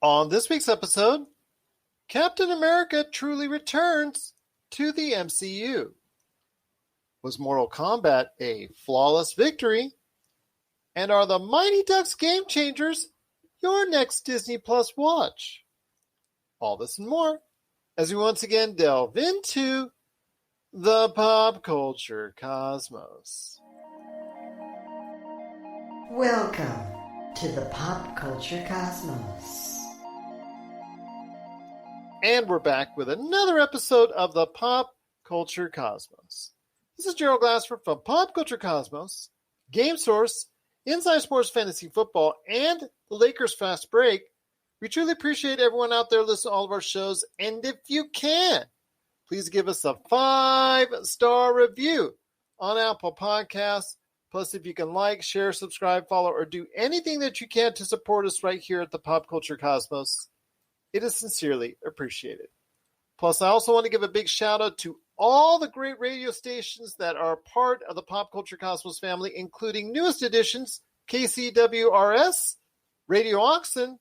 On this week's episode, Captain America truly returns to the MCU. Was Mortal Kombat a flawless victory? And are the Mighty Ducks Game Changers your next Disney Plus watch? All this and more as we once again delve into the pop culture cosmos. Welcome to the pop culture cosmos. And we're back with another episode of the Pop Culture Cosmos. This is Gerald Glassford from Pop Culture Cosmos, Game Source, Inside Sports Fantasy Football, and the Lakers Fast Break. We truly appreciate everyone out there listening to all of our shows. And if you can, please give us a 5-star review on Apple Podcasts. Plus, if you can like, share, subscribe, follow, or do anything that you can to support us right here at the Pop Culture Cosmos, it is sincerely appreciated. Plus, I also want to give a big shout out to all the great radio stations that are part of the Pop Culture Cosmos family, including newest additions, KCWRS, Radio Oxen,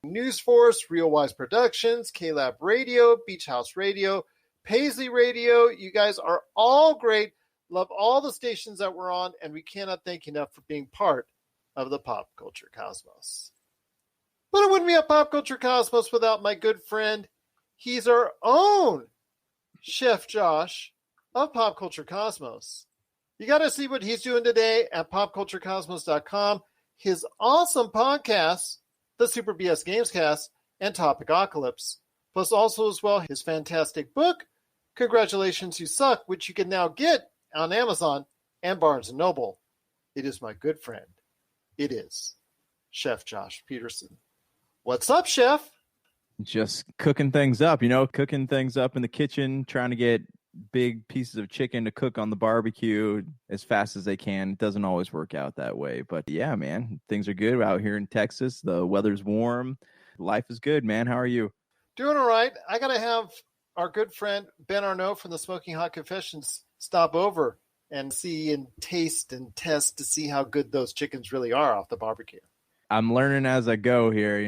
News Force, Real Wise Productions, K-Lab Radio, Beach House Radio, Paisley Radio. You guys are all great. Love all the stations that we're on, and we cannot thank you enough for being part of the Pop Culture Cosmos. But it wouldn't be a Pop Culture Cosmos without my good friend. He's our own Chef Josh of Pop Culture Cosmos. You got to see what he's doing today at popculturecosmos.com. His awesome podcasts, the Super BS Gamescast and Topicocalypse. Plus also as well his fantastic book, Congratulations You Suck, which you can now get on Amazon and Barnes & Noble. It is my good friend. It is Chef Josh Peterson. What's up, Chef? Just cooking things up in the kitchen, trying to get big pieces of chicken to cook on the barbecue as fast as they can. It doesn't always work out that way, but yeah, man, things are good out here in Texas. The weather's warm. Life is good, man. How are you? Doing all right. I got to have our good friend Ben Arnault from the Smoking Hot Confessions stop over and see and taste and test to see how good those chickens really are off the barbecue. I'm learning as I go here.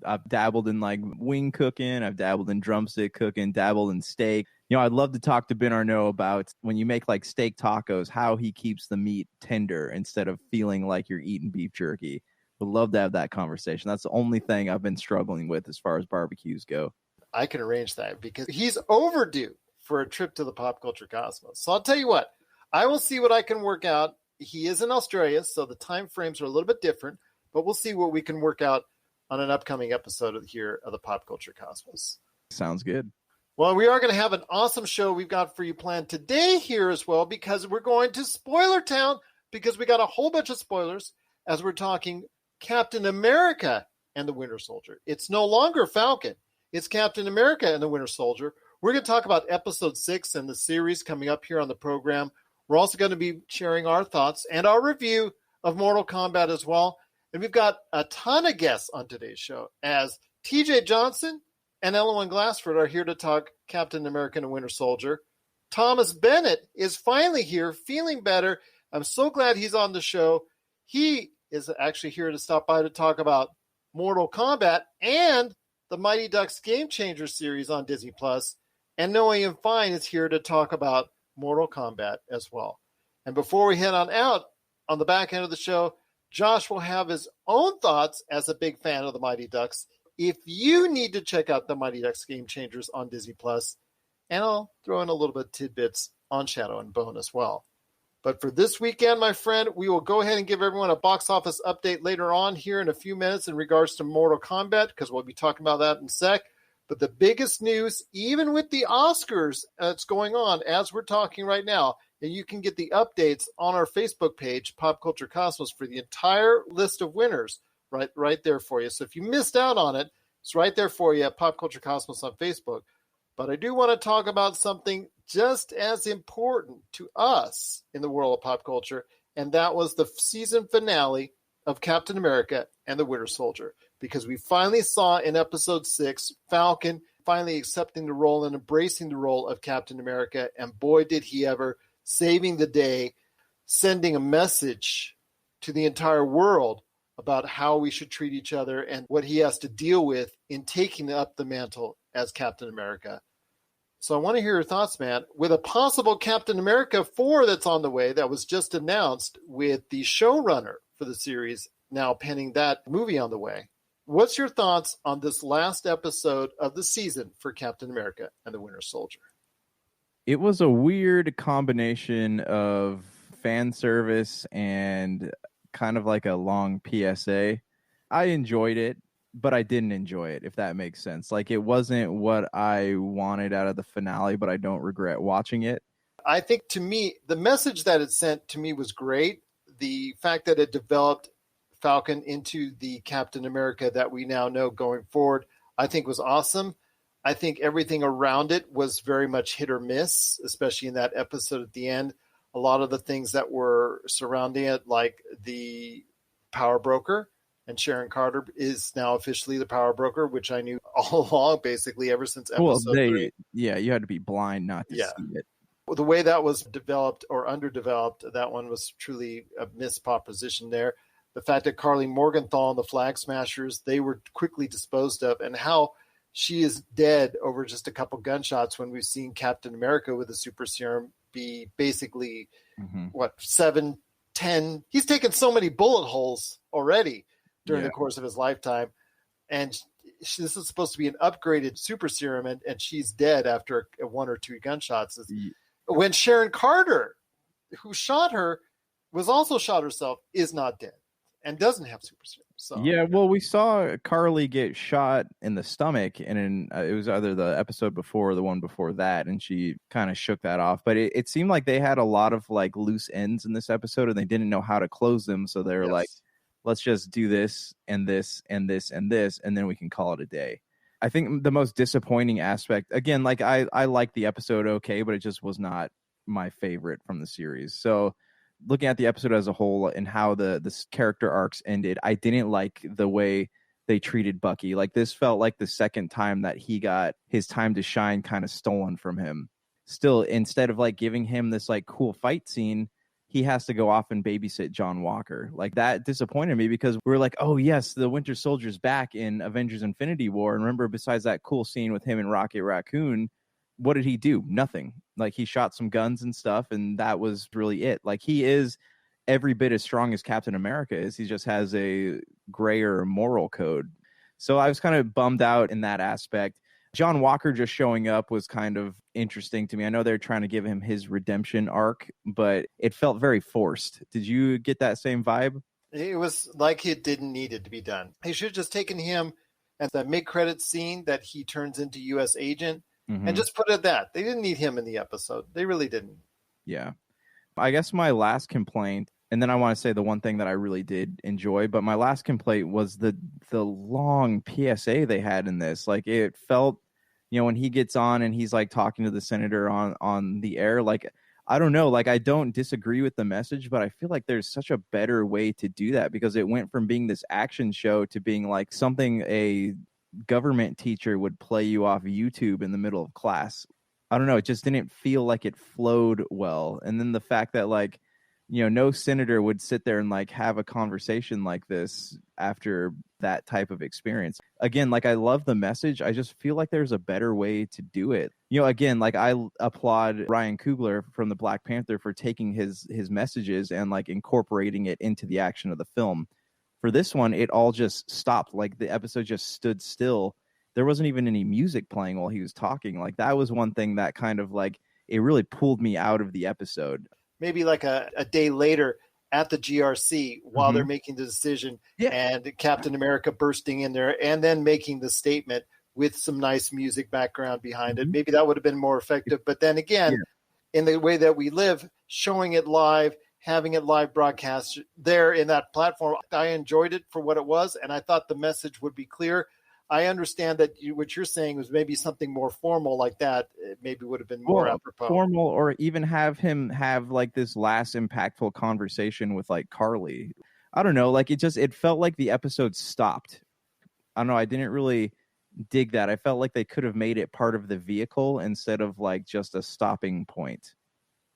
I've dabbled in like wing cooking. I've dabbled in drumstick cooking, dabbled in steak. I'd love to talk to Ben Arnault about when you make like steak tacos, how he keeps the meat tender instead of feeling like you're eating beef jerky. Would love to have that conversation. That's the only thing I've been struggling with as far as barbecues go. I can arrange that because he's overdue for a trip to the Pop Culture Cosmos. So I'll tell you what, I will see what I can work out. He is in Australia, so the time frames are a little bit different. But we'll see what we can work out on an upcoming episode of the Pop Culture Cosmos. Sounds good. Well, we are going to have an awesome show we've got for you planned today here as well, because we're going to Spoiler Town, because we got a whole bunch of spoilers as we're talking Captain America and the Winter Soldier. It's no longer Falcon. It's Captain America and the Winter Soldier. We're going to talk about episode 6 and the series coming up here on the program. We're also going to be sharing our thoughts and our review of Mortal Kombat as well. And we've got a ton of guests on today's show, as TJ Johnson and Ellowyn Glassford are here to talk Captain America and Winter Soldier. Thomas Bennett is finally here, feeling better. I'm so glad he's on the show. He is actually here to stop by to talk about Mortal Kombat and the Mighty Ducks Game Changer series on Disney+. And Noah Ian Fein is here to talk about Mortal Kombat as well. And before we head on out, on the back end of the show, Josh will have his own thoughts as a big fan of the Mighty Ducks. If you need to check out the Mighty Ducks Game Changers on Disney+, and I'll throw in a little bit of tidbits on Shadow and Bone as well. But for this weekend, my friend, we will go ahead and give everyone a box office update later on here in a few minutes in regards to Mortal Kombat, because we'll be talking about that in a sec. But the biggest news, even with the Oscars that's going on as we're talking right now, and you can get the updates on our Facebook page, Pop Culture Cosmos, for the entire list of winners right there for you. So if you missed out on it, it's right there for you at Pop Culture Cosmos on Facebook. But I do want to talk about something just as important to us in the world of pop culture, and that was the season finale of Captain America and the Winter Soldier, because we finally saw in episode 6 Falcon finally accepting the role and embracing the role of Captain America, and boy did he ever, saving the day, sending a message to the entire world about how we should treat each other and what he has to deal with in taking up the mantle as Captain America. So I want to hear your thoughts, man. With a possible Captain America 4 that's on the way, that was just announced with the showrunner for the series now penning that movie on the way. What's your thoughts on this last episode of the season for Captain America and the Winter Soldier? It was a weird combination of fan service and kind of like a long PSA. I enjoyed it, but I didn't enjoy it, if that makes sense. Like, it wasn't what I wanted out of the finale, but I don't regret watching it. I think, to me, the message that it sent to me was great. The fact that it developed Falcon into the Captain America that we now know going forward, I think was awesome. I think everything around it was very much hit or miss, especially in that episode at the end. A lot of the things that were surrounding it, like the power broker, and Sharon Carter is now officially the power broker, which I knew all along, basically, ever since episode 3. Yeah, you had to be blind not to see it. The way that was developed or underdeveloped, that one was truly a missed proposition there. The fact that Carly Morgenthau and the Flag Smashers, they were quickly disposed of, and how she is dead over just a couple gunshots when we've seen Captain America with the super serum be basically, 7, 10. He's taken so many bullet holes already during the course of his lifetime. And this is supposed to be an upgraded super serum, and she's dead after 1 or 2 gunshots. When Sharon Carter, who shot her, was also shot herself, is not dead and doesn't have super serum. So well, we saw Carly get shot in the stomach, and it was either the episode before or the one before that, and she kind of shook that off. But it seemed like they had a lot of like loose ends in this episode, and they didn't know how to close them. So they were like, let's just do this and this and this and this, and then we can call it a day. I think the most disappointing aspect, again, like I liked the episode okay, but it just was not my favorite from the series. So looking at the episode as a whole and how the character arcs ended, I didn't like the way they treated Bucky. Like, this felt like the second time that he got his time to shine kind of stolen from him. Still, instead of like giving him this like cool fight scene, he has to go off and babysit John Walker. Like, that disappointed me, because we were like, oh yes, the Winter Soldier's back in Avengers Infinity War. And remember, besides that cool scene with him and Rocket Raccoon, what did he do? Nothing. Like, he shot some guns and stuff, and that was really it. Like, he is every bit as strong as Captain America is. He just has a grayer moral code. So I was kind of bummed out in that aspect. John Walker just showing up was kind of interesting to me. I know they're trying to give him his redemption arc, but it felt very forced. Did you get that same vibe? It was like it didn't need it to be done. They should have just taken him at the mid-credits scene that he turns into U.S. agent and just put it at that. They didn't need him in the episode. They really didn't. Yeah. I guess my last complaint, and then I want to say the one thing that I really did enjoy, but my last complaint was the long PSA they had in this. Like, it felt, when he gets on and he's like talking to the senator on the air, like, I don't know, like, I don't disagree with the message, but I feel like there's such a better way to do that, because it went from being this action show to being like something a government teacher would play you off YouTube in the middle of class. I don't know, it just didn't feel like it flowed well. And then the fact that, like, no senator would sit there and like have a conversation like this after that type of experience. Again, like, I love the message. I just feel like there's a better way to do it. Again, like, I applaud Ryan Coogler from the Black Panther for taking his messages and like incorporating it into the action of the film. For this one, it all just stopped. Like, the episode just stood still. There wasn't even any music playing while he was talking. Like, that was one thing that kind of like, it really pulled me out of the episode. Maybe like a day later at the GRC while they're making the decision, and Captain America bursting in there and then making the statement with some nice music background behind it. Maybe that would have been more effective. But then again, in the way that we live, showing it live, having it live broadcast there in that platform, I enjoyed it for what it was, and I thought the message would be clear. I understand that what you're saying was maybe something more formal like that. It maybe would have been more apropos. Formal, or even have him have like this last impactful conversation with like Carly. I don't know. Like, it felt like the episode stopped. I don't know. I didn't really dig that. I felt like they could have made it part of the vehicle instead of like just a stopping point,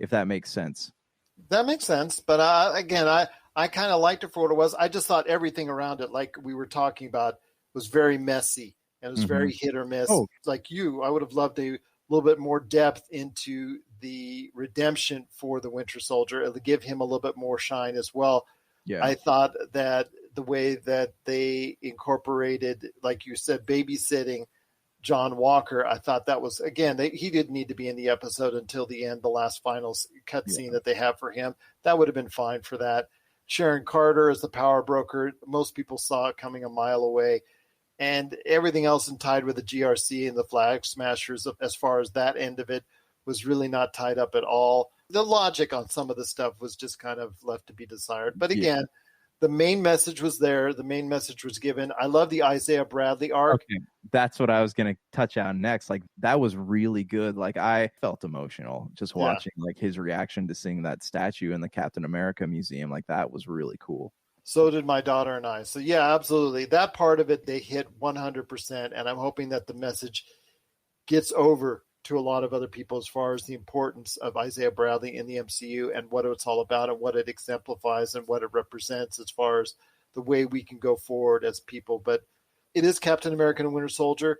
if that makes sense. That makes sense. But again, I I kind of liked it for what it was. I just thought everything around it, like we were talking about, was very messy and it was very hit or miss. Oh. Like you, I would have loved a little bit more depth into the redemption for the Winter Soldier and to give him a little bit more shine as well. Yeah. I thought that the way that they incorporated, like you said, babysitting John Walker, I thought that was, again, he didn't need to be in the episode until the end, the last final cutscene that they have for him. That would have been fine for that. Sharon Carter as the power broker, most people saw it coming a mile away. And everything else tied with the GRC and the Flag Smashers, as far as that end of it, was really not tied up at all. The logic on some of the stuff was just kind of left to be desired. But again, the main message was there. The main message was given. I love the Isaiah Bradley arc. Okay. That's what I was going to touch on next. Like, that was really good. Like, I felt emotional just watching like his reaction to seeing that statue in the Captain America museum. Like, that was really cool. So did my daughter and I. So yeah, absolutely. That part of it, they hit 100%. And I'm hoping that the message gets over to a lot of other people as far as the importance of Isaiah Bradley in the MCU and what it's all about and what it exemplifies and what it represents as far as the way we can go forward as people. But it is Captain America and Winter Soldier.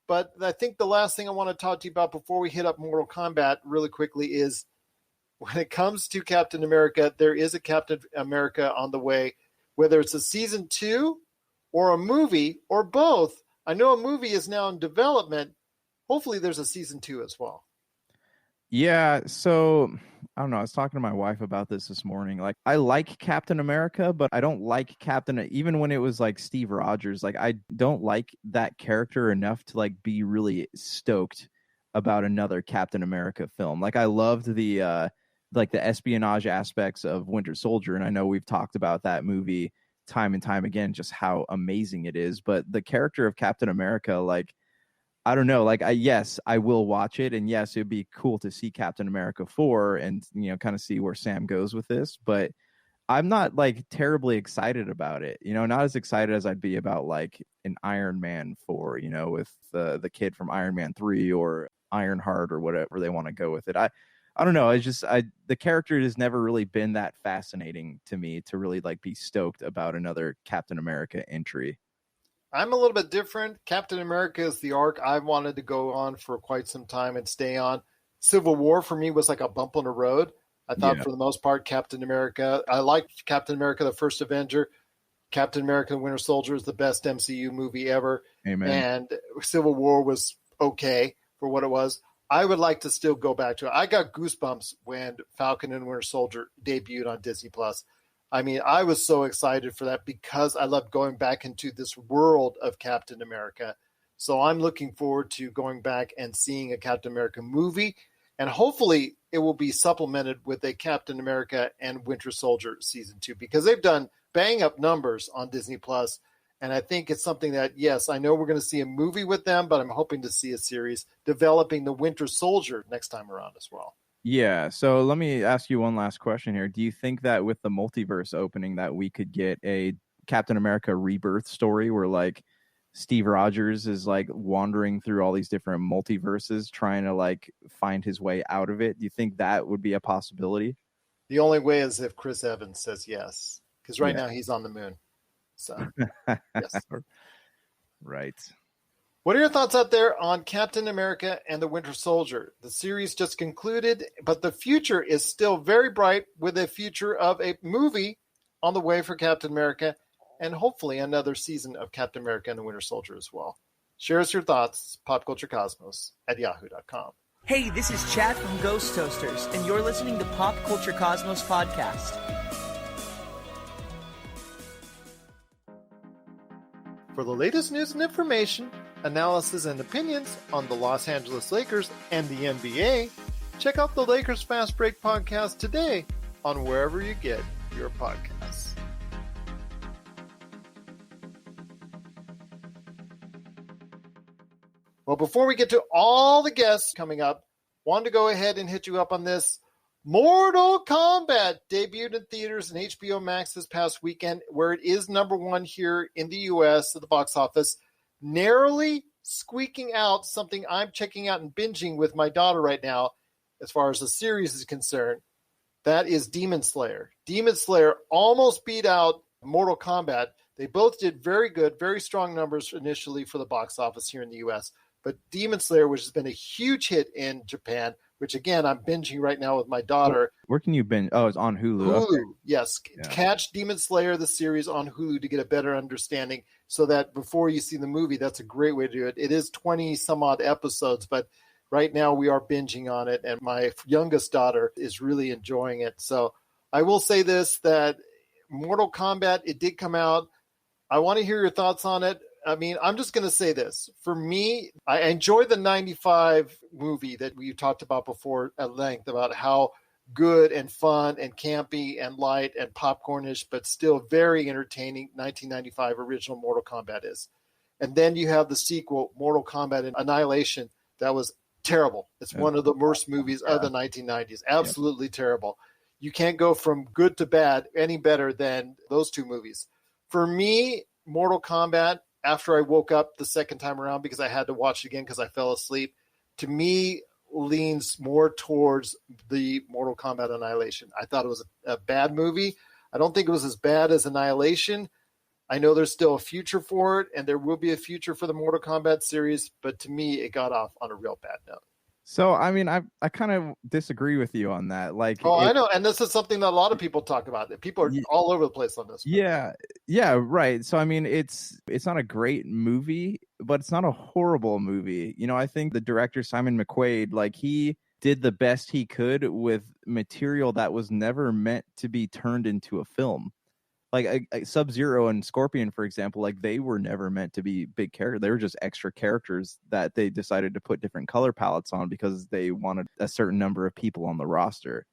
But I think the last thing I want to talk to you about before we hit up Mortal Kombat really quickly is when it comes to Captain America, there is a Captain America on the way, whether it's a season 2 or a movie or both. I know a movie is now in development. Hopefully there's a season 2 as well. Yeah, so I don't know. I was talking to my wife about this morning. Like, I like Captain America, but I don't like even when it was like Steve Rogers. Like, I don't like that character enough to like be really stoked about another Captain America film. Like, I loved the like the espionage aspects of Winter Soldier, and I know we've talked about that movie time and time again, just how amazing it is. But the character of Captain America, like, I don't know, like, yes, I will watch it, and yes, it'd be cool to see Captain America 4 and, you know, kind of see where Sam goes with this, but I'm not like terribly excited about it, you know, not as excited as I'd be about like an Iron Man 4, you know, with the kid from Iron Man 3 or Ironheart or whatever they want to go with it. I don't know. The character has never really been that fascinating to me to really like be stoked about another Captain America entry. I'm a little bit different. Captain America is the arc I've wanted to go on for quite some time and stay on. Civil War for me was like a bump on the road. I thought for the most part, Captain America, I liked Captain America, the First Avenger. Captain America, the Winter Soldier is the best MCU movie ever. Amen. And Civil War was okay for what it was. I would like to still go back to it. I got goosebumps when Falcon and Winter Soldier debuted on Disney+. I mean, I was so excited for that because I love going back into this world of Captain America. So I'm looking forward to going back and seeing a Captain America movie. And hopefully it will be supplemented with a Captain America and Winter Soldier season 2 because they've done bang up numbers on Disney+. And I think it's something that, yes, I know we're going to see a movie with them, but I'm hoping to see a series developing the Winter Soldier next time around as well. Yeah, so let me ask you one last question here. Do you think that with the multiverse opening that we could get a Captain America Rebirth story where like Steve Rogers is like wandering through all these different multiverses trying to like find his way out of it? Do you think that would be a possibility? The only way is if Chris Evans says yes, because right now he's on the moon. So, yes. Right. What are your thoughts out there on Captain America and the Winter Soldier? The series just concluded, but the future is still very bright with a future of a movie on the way for Captain America and hopefully another season of Captain America and the Winter Soldier as well. Share us your thoughts, popculturecosmos@yahoo.com. Hey, this is Chad from Ghost Toasters, and you're listening to Pop Culture Cosmos Podcast. For the latest news and information, analysis and opinions on the Los Angeles Lakers and the NBA, check out the Lakers Fast Break podcast today on wherever you get your podcasts. Well, before we get to all the guests coming up, wanted to go ahead and hit you up on this. Mortal Kombat debuted in theaters and HBO Max this past weekend, where it is number one here in the U.S. at the box office, narrowly squeaking out something I'm checking out and binging with my daughter right now, as far as the series is concerned. that is Demon Slayer. Demon Slayer almost beat out Mortal Kombat. They both did very good, very strong numbers initially for the box office here in the U.S. But Demon Slayer, which has been a huge hit in Japan, which again, I'm binging right now with my daughter. Where can you binge? Oh, it's on Hulu. Hulu, Okay. yes. Yeah. Catch Demon Slayer, the series, on Hulu to get a better understanding so that before you see the movie, that's a great way to do it. It is 20 some odd episodes, but right now we are binging on it, and my youngest daughter is really enjoying it. So I will say this, that Mortal Kombat, it did come out. I want to hear your thoughts on it. I mean, I'm just going to say this. For me, I enjoyed the 95 movie that we talked about before at length about how good and fun and campy and light and popcornish, but still very entertaining 1995 original Mortal Kombat is. And then you have the sequel, Mortal Kombat Annihilation, that was terrible. It's one of the worst movies of the 1990s. Absolutely terrible. You can't go from good to bad any better than those two movies. For me, Mortal Kombat, after I woke up the second time around because I had to watch it again because I fell asleep, to me leans more towards the Mortal Kombat Annihilation. I thought it was a bad movie. I don't think it was as bad as Annihilation. I know there's still a future for it, and there will be a future for the Mortal Kombat series, but to me, it got off on a real bad note. So, I mean, I kind of disagree with you on that. Like, I know, and this is something that a lot of people talk about. People are all over the place on this. Yeah, right. So, I mean, it's not a great movie, but it's not a horrible movie. You know, I think the director, Simon McQuaid, like, he did the best he could with material that was never meant to be turned into a film. Like Sub-Zero and Scorpion, for example, like they were never meant to be big characters. They were just extra characters that they decided to put different color palettes on because they wanted a certain number of people on the roster.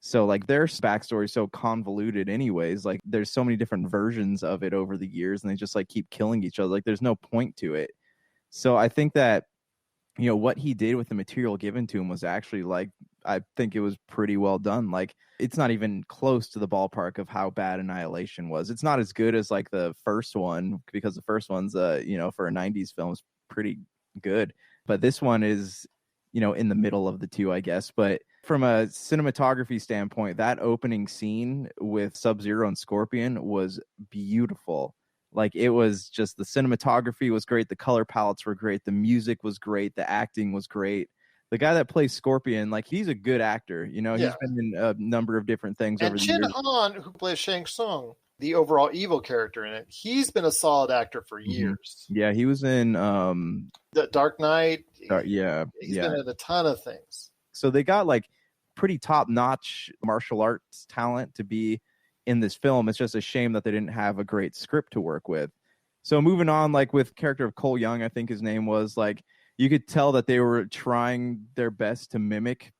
So like their backstory is so convoluted anyways. Like there's so many different versions of it over the years and they just like keep killing each other. Like there's no point to it. So I think that, you know, what he did with the material given to him was actually like, I think it was pretty well done. Like it's not even close to the ballpark of how bad Annihilation was. It's not as good as like the first one because the first one's you know, for a 90s film is pretty good. But this one is, you know, in the middle of the two, I guess. But from a cinematography standpoint, that opening scene with Sub-Zero and Scorpion was beautiful. Like it was just, the cinematography was great. The color palettes were great. The music was great. The acting was great. The guy that plays Scorpion, like he's a good actor. You know, he's been in a number of different things over the years. And Chin Han, who plays Shang Tsung, the overall evil character in it, he's been a solid actor for years. Yeah, he was in The Dark Knight. He's been in a ton of things. So they got like pretty top-notch martial arts talent to be in this film. It's just a shame that they didn't have a great script to work with. So moving on, like with character of Cole Young, I think his name was, like, you could tell that they were trying their best to mimic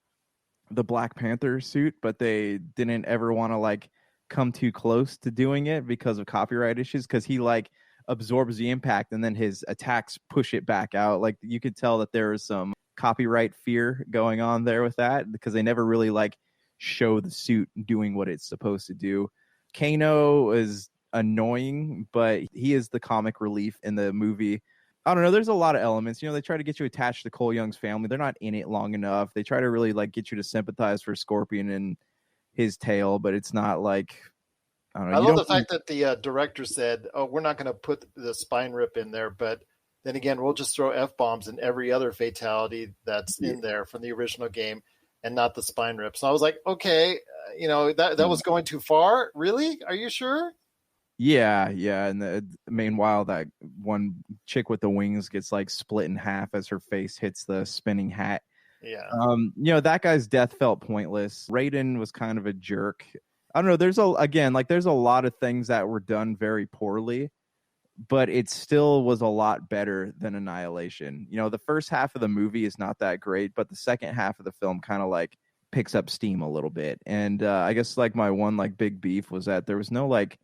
the Black Panther suit, but they didn't ever want to like come too close to doing it because of copyright issues, because he like absorbs the impact and then his attacks push it back out. Like you could tell that there was some copyright fear going on there with that, because they never really like show the suit doing what it's supposed to do. Kano is annoying, but he is the comic relief in the movie. I don't know. There's a lot of elements. You know, they try to get you attached to Cole Young's family. They're not in it long enough. They try to really like get you to sympathize for Scorpion and his tale, but it's not like, I don't know. I love the fact that the director said, "Oh, we're not going to put the spine rip in there," but then again, we'll just throw F-bombs in every other fatality that's in there from the original game, and not the spine rip. So I was like, okay, you know, that was going too far. Really? Are you sure? Yeah. And meanwhile, that one chick with the wings gets like split in half as her face hits the spinning hat. Yeah. You know, that guy's death felt pointless. Raiden was kind of a jerk. I don't know. There's a lot of things that were done very poorly, but it still was a lot better than Annihilation. You know, the first half of the movie is not that great, but the second half of the film kind of like picks up steam a little bit. And I guess like my one like big beef was that there was no like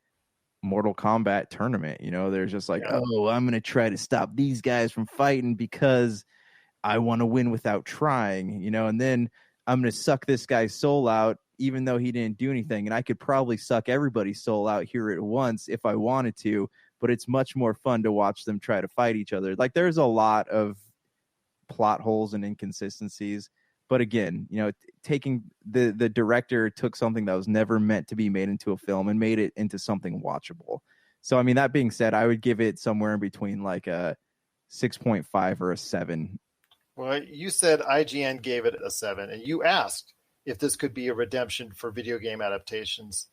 Mortal Kombat tournament. You know, there's just like, oh, I'm going to try to stop these guys from fighting because I want to win without trying, you know, and then I'm going to suck this guy's soul out, even though he didn't do anything. And I could probably suck everybody's soul out here at once if I wanted to, but it's much more fun to watch them try to fight each other. Like there's a lot of plot holes and inconsistencies, But again, taking the director took something that was never meant to be made into a film and made it into something watchable. So, I mean, that being said, I would give it somewhere in between like a 6.5 or a 7. Well, you said IGN gave it a 7, and you asked if this could be a redemption for video game adaptations.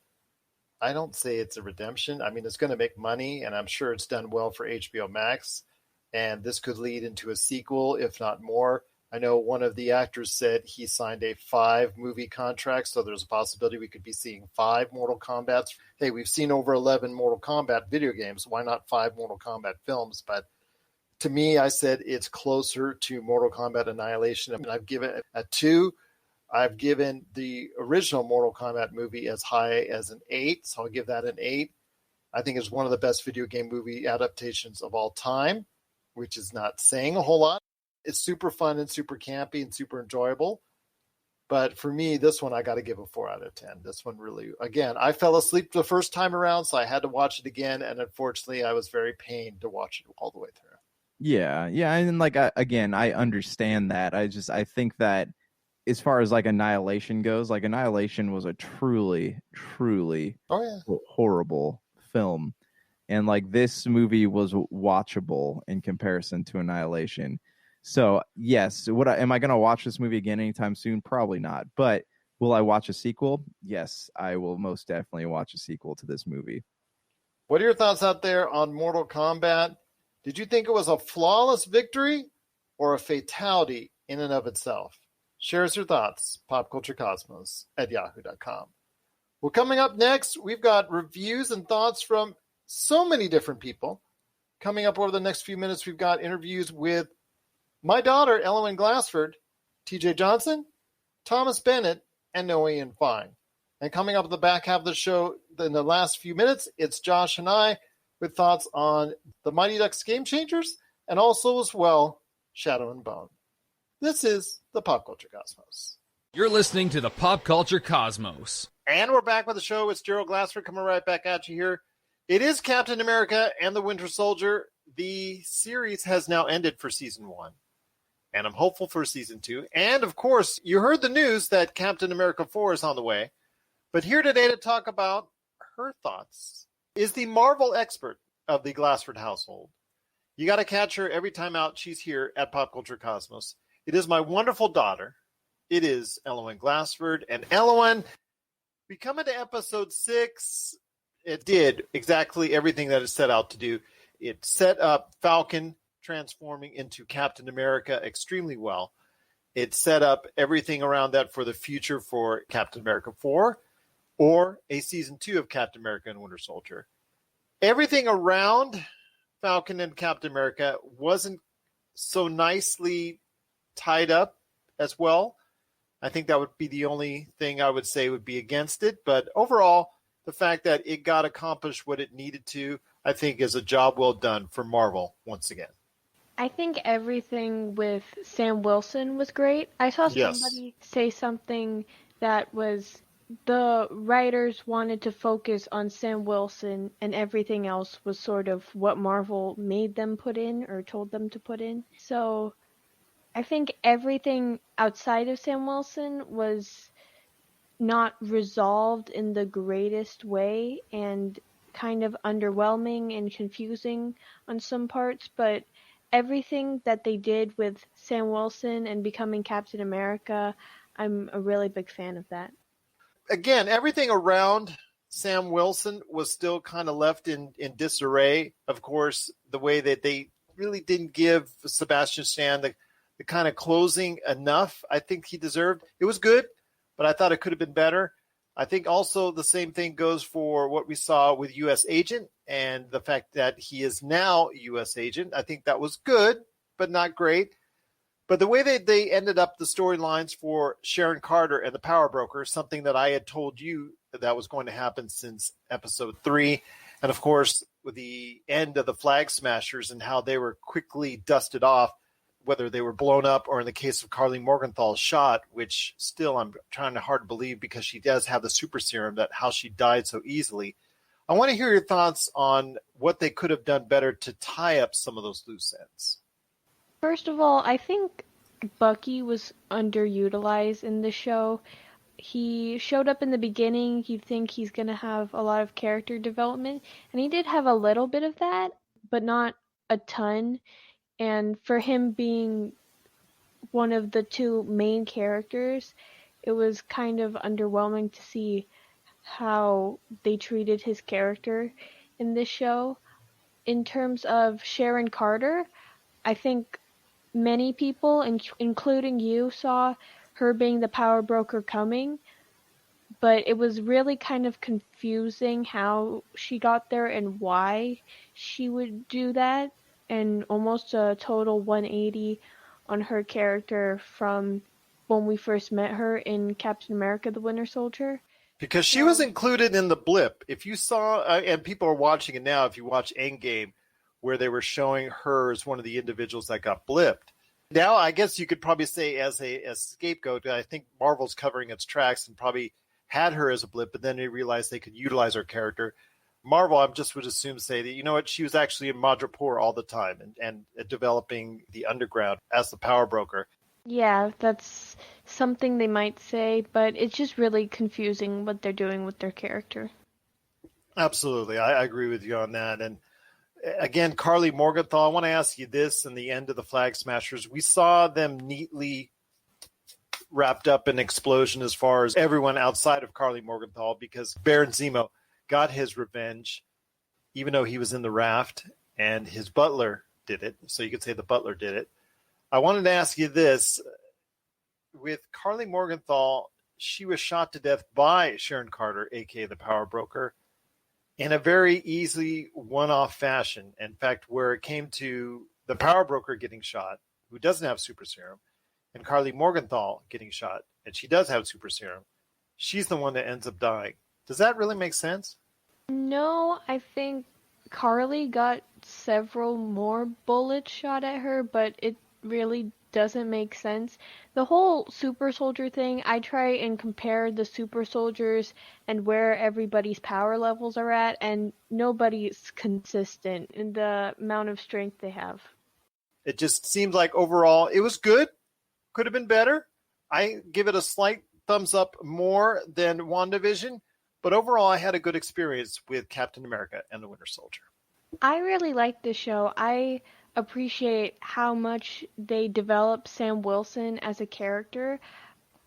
I don't say it's a redemption. I mean, it's going to make money, and I'm sure it's done well for HBO Max, and this could lead into a sequel, if not more. I know one of the actors said he signed a 5-movie contract, so there's a possibility we could be seeing 5 Mortal Kombats. Hey, we've seen over 11 Mortal Kombat video games. Why not 5 Mortal Kombat films? But to me, I said it's closer to Mortal Kombat Annihilation. I mean, I've given it a 2. I've given the original Mortal Kombat movie as high as an 8, so I'll give that an 8. I think it's one of the best video game movie adaptations of all time, which is not saying a whole lot. It's super fun and super campy and super enjoyable. But for me, this one, I got to give a 4 out of 10. This one really, again, I fell asleep the first time around, so I had to watch it again. And unfortunately, I was very pained to watch it all the way through. Yeah. And like, again, I understand that. I think that as far as like Annihilation goes, like Annihilation was a truly horrible film. And like this movie was watchable in comparison to Annihilation. So yes, am I going to watch this movie again anytime soon? Probably not. But will I watch a sequel? Yes, I will most definitely watch a sequel to this movie. What are your thoughts out there on Mortal Kombat? Did you think it was a flawless victory or a fatality in and of itself? Share us your thoughts, popculturecosmos@yahoo.com. Well, coming up next, we've got reviews and thoughts from so many different people. Coming up over the next few minutes, we've got interviews with my daughter, Ellowyn Glassford, TJ Johnson, Thomas Bennett, and Noah Ian Fein. And coming up at the back half of the show, in the last few minutes, it's Josh and I with thoughts on the Mighty Ducks Game Changers and also as well, Shadow and Bone. This is the Pop Culture Cosmos. You're listening to the Pop Culture Cosmos. And we're back with the show. It's Gerald Glassford coming right back at you here. It is Captain America and the Winter Soldier. The series has now ended for season 1. And I'm hopeful for season 2. And, of course, you heard the news that Captain America 4 is on the way. But here today to talk about her thoughts is the Marvel expert of the Glassford household. You got to catch her every time out. She's here at Pop Culture Cosmos. It is my wonderful daughter. It is Ellowyn Glassford. And Ellowyn, we come into episode 6. It did exactly everything that it set out to do. It set up Falcon transforming into Captain America extremely well. It set up everything around that for the future for Captain America 4 or a season 2 of Captain America and Winter Soldier. Everything around Falcon and Captain America wasn't so nicely tied up as well. I think that would be the only thing I would say would be against it. But overall, the fact that it got accomplished what it needed to, I think is a job well done for Marvel once again. I think everything with Sam Wilson was great. I saw somebody say something that was the writers wanted to focus on Sam Wilson and everything else was sort of what Marvel made them put in or told them to put in. So I think everything outside of Sam Wilson was not resolved in the greatest way and kind of underwhelming and confusing on some parts, but everything that they did with Sam Wilson and becoming Captain America, I'm a really big fan of that. Again, everything around Sam Wilson was still kind of left in disarray. Of course, the way that they really didn't give Sebastian Stan the kind of closing enough I think he deserved. It was good, but I thought it could have been better. I think also the same thing goes for what we saw with U.S. Agent and the fact that he is now U.S. Agent. I think that was good, but not great. But the way that they ended up the storylines for Sharon Carter and the Power Broker, something that I had told you that was going to happen since episode 3. And, of course, with the end of the Flag Smashers and how they were quickly dusted off, whether they were blown up or in the case of Carly Morgenthau shot, which still I'm trying to hard to believe because she does have the super serum, that how she died so easily. I want to hear your thoughts on what they could have done better to tie up some of those loose ends. First of all, I think Bucky was underutilized in the show. He showed up in the beginning. You think he's going to have a lot of character development, and he did have a little bit of that, but not a ton. And for him being one of the two main characters, it was kind of underwhelming to see how they treated his character in this show. In terms of Sharon Carter, I think many people, including you, saw her being the power broker coming, but it was really kind of confusing how she got there and why she would do that, and almost a total 180 on her character from when we first met her in Captain America: The Winter Soldier. Because she was included in the blip. If you saw, and people are watching it now, if you watch Endgame, where they were showing her as one of the individuals that got blipped. Now, I guess you could probably say as a scapegoat, I think Marvel's covering its tracks and probably had her as a blip, but then they realized they could utilize her character. Marvel, I just would assume, say that, you know what, she was actually in Madripoor all the time and developing the underground as the power broker. Yeah, that's something they might say, but it's just really confusing what they're doing with their character. Absolutely. I agree with you on that. And again, Carly Morgenthau, I want to ask you this in the end of the Flag Smashers. We saw them neatly wrapped up in explosion as far as everyone outside of Carly Morgenthau, because Baron Zemo got his revenge, even though he was in the raft, and his butler did it. So you could say the butler did it. I wanted to ask you this. With Carly Morgenthau, she was shot to death by Sharon Carter, a.k.a. the Power Broker, in a very easy one-off fashion. In fact, where it came to the Power Broker getting shot, who doesn't have super serum, and Carly Morgenthau getting shot, and she does have super serum, she's the one that ends up dying. Does that really make sense? No, I think Carly got several more bullets shot at her, but it really doesn't make sense. The whole super soldier thing, I try and compare the super soldiers and where everybody's power levels are at, and nobody's consistent in the amount of strength they have. It just seems like overall it was good. Could have been better. I give it a slight thumbs up more than WandaVision, but overall I had a good experience with Captain America and the Winter Soldier. I really like this show. I appreciate how much they develop Sam Wilson as a character.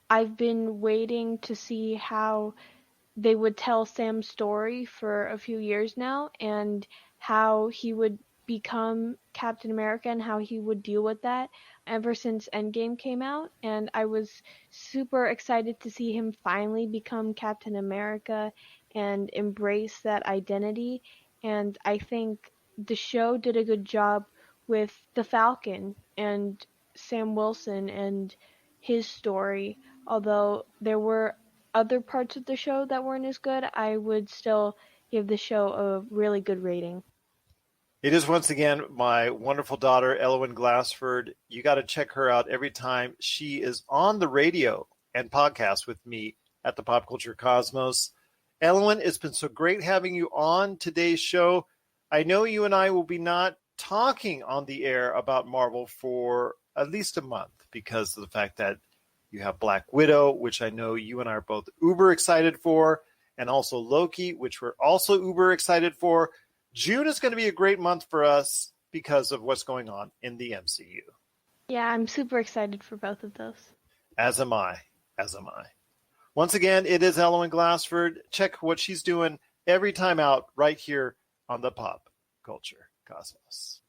I've been waiting to see how they would tell Sam's story for a few years now, and how he would become Captain America and how he would deal with that ever since Endgame came out. And I was super excited to see him finally become Captain America and embrace that identity. And I think the show did a good job with the Falcon and Sam Wilson and his story. Although there were other parts of the show that weren't as good, I would still give the show a really good rating. It is once again my wonderful daughter, Ellowyn Glassford. You got to check her out every time she is on the radio and podcast with me at the Pop Culture Cosmos. Ellowyn, it's been so great having you on today's show. I know you and I will be not talking on the air about Marvel for at least a month because of the fact that you have Black Widow, which I know you and I are both uber excited for, and also Loki, which we're also uber excited for. June is going to be a great month for us because of what's going on in the MCU. Yeah, I'm super excited for both of those. As am I. Once again, it is Ellowyn Glassford. Check what she's doing every time out right here on the Pop Culture Cosmos.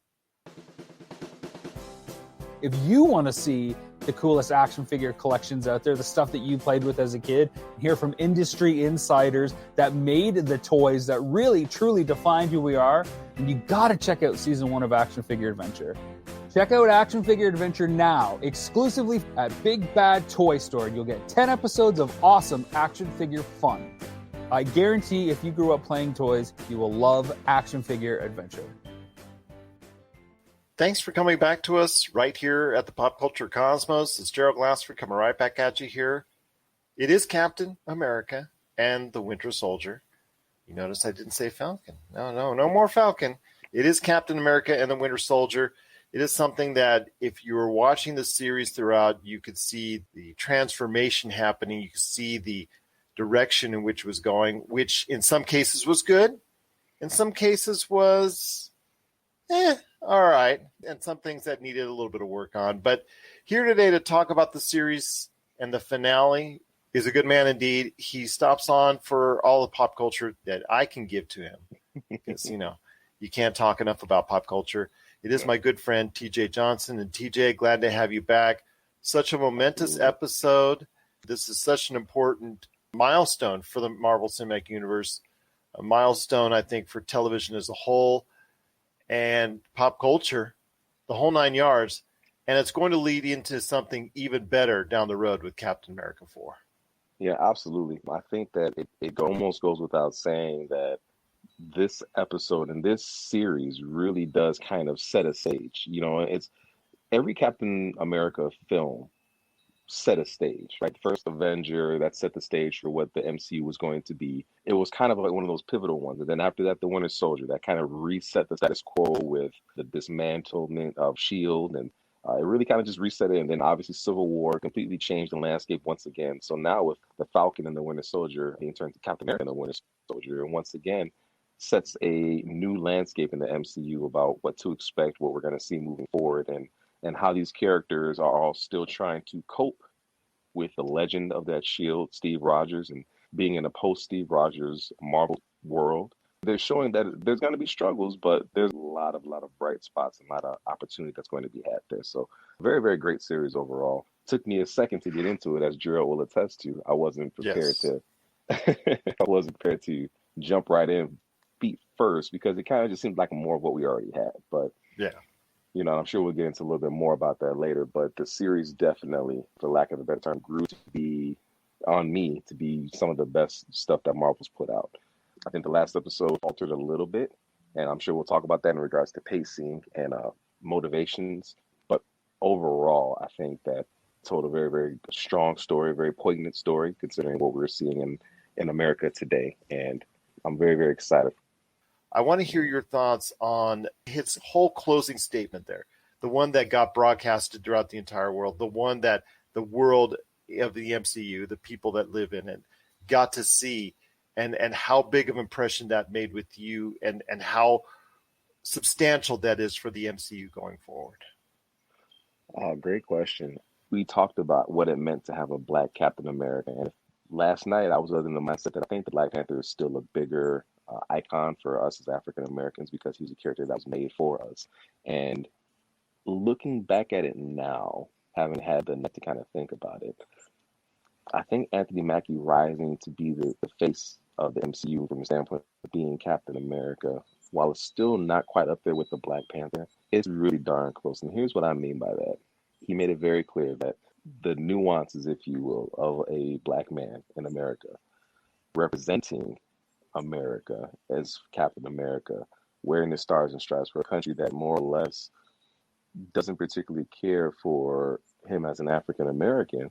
If you want to see the coolest action figure collections out there, the stuff that you played with as a kid, hear from industry insiders that made the toys that really, truly defined who we are, and you got to check out Season 1 of Action Figure Adventure. Check out Action Figure Adventure now, exclusively at Big Bad Toy Store. You'll get 10 episodes of awesome action figure fun. I guarantee if you grew up playing toys, you will love Action Figure Adventure. Thanks for coming back to us right here at the Pop Culture Cosmos. It's Gerald Glassford coming right back at you here. It is Captain America and the Winter Soldier. You notice I didn't say Falcon. No more Falcon. It is Captain America and the Winter Soldier. It is something that if you were watching the series throughout, you could see the transformation happening. You could see the direction in which it was going, which in some cases was good. In some cases was, all right. And some things that needed a little bit of work on. But here today to talk about the series and the finale is a good man indeed. He stops on for all the pop culture that I can give to him. Because, you can't talk enough about pop culture. It is my good friend, TJ Johnson. And TJ, glad to have you back. Such a momentous episode. This is such an important milestone for the Marvel Cinematic Universe. A milestone, I think, for television as a whole and pop culture, the whole 9 yards. And it's going to lead into something even better down the road with Captain America 4. Yeah, absolutely. I think that it almost goes without saying that this episode and this series really does kind of set a stage. It's every Captain America film set a stage, right? The first Avenger that set the stage for what the MCU was going to be. It was kind of like one of those pivotal ones. And then after that, the Winter Soldier that kind of reset the status quo with the dismantlement of S.H.I.E.L.D. and it really kind of just reset it. And then obviously Civil War completely changed the landscape once again. So now with the Falcon and the Winter Soldier being turned to Captain America and the Winter Soldier, and once again sets a new landscape in the MCU about what to expect, what we're going to see moving forward, and how these characters are all still trying to cope with the legend of that S.H.I.E.L.D., Steve Rogers, and being in a post-Steve Rogers Marvel world. They're showing that there's going to be struggles, but there's a lot of bright spots and a lot of opportunity that's going to be had there. So very, very great series overall. Took me a second to get into it, as Gerald will attest to. I wasn't prepared to jump right in feet first because it kind of just seemed like more of what we already had. But yeah, I'm sure we'll get into a little bit more about that later. But the series definitely, for lack of a better term, grew to be on me to be some of the best stuff that Marvel's put out. I think the last episode altered a little bit, and I'm sure we'll talk about that in regards to pacing and motivations. But overall, I think that told a very, very strong story, very poignant story, considering what we're seeing in America today. And I'm very, very excited. I want to hear your thoughts on his whole closing statement there, the one that got broadcasted throughout the entire world, the one that the world of the MCU, the people that live in it, got to see. And how big of an impression that made with you and how substantial that is for the MCU going forward? Great question. We talked about what it meant to have a Black Captain America. And last night, I was under the mindset that I think the Black Panther is still a bigger icon for us as African Americans because he's a character that was made for us. And looking back at it now, having had the net to kind of think about it, I think Anthony Mackie rising to be the face of the MCU from the standpoint of being Captain America, while it's still not quite up there with the Black Panther, it's really darn close. And here's what I mean by that. He made it very clear that the nuances, if you will, of a Black man in America, representing America as Captain America, wearing the stars and stripes for a country that more or less doesn't particularly care for him as an African American,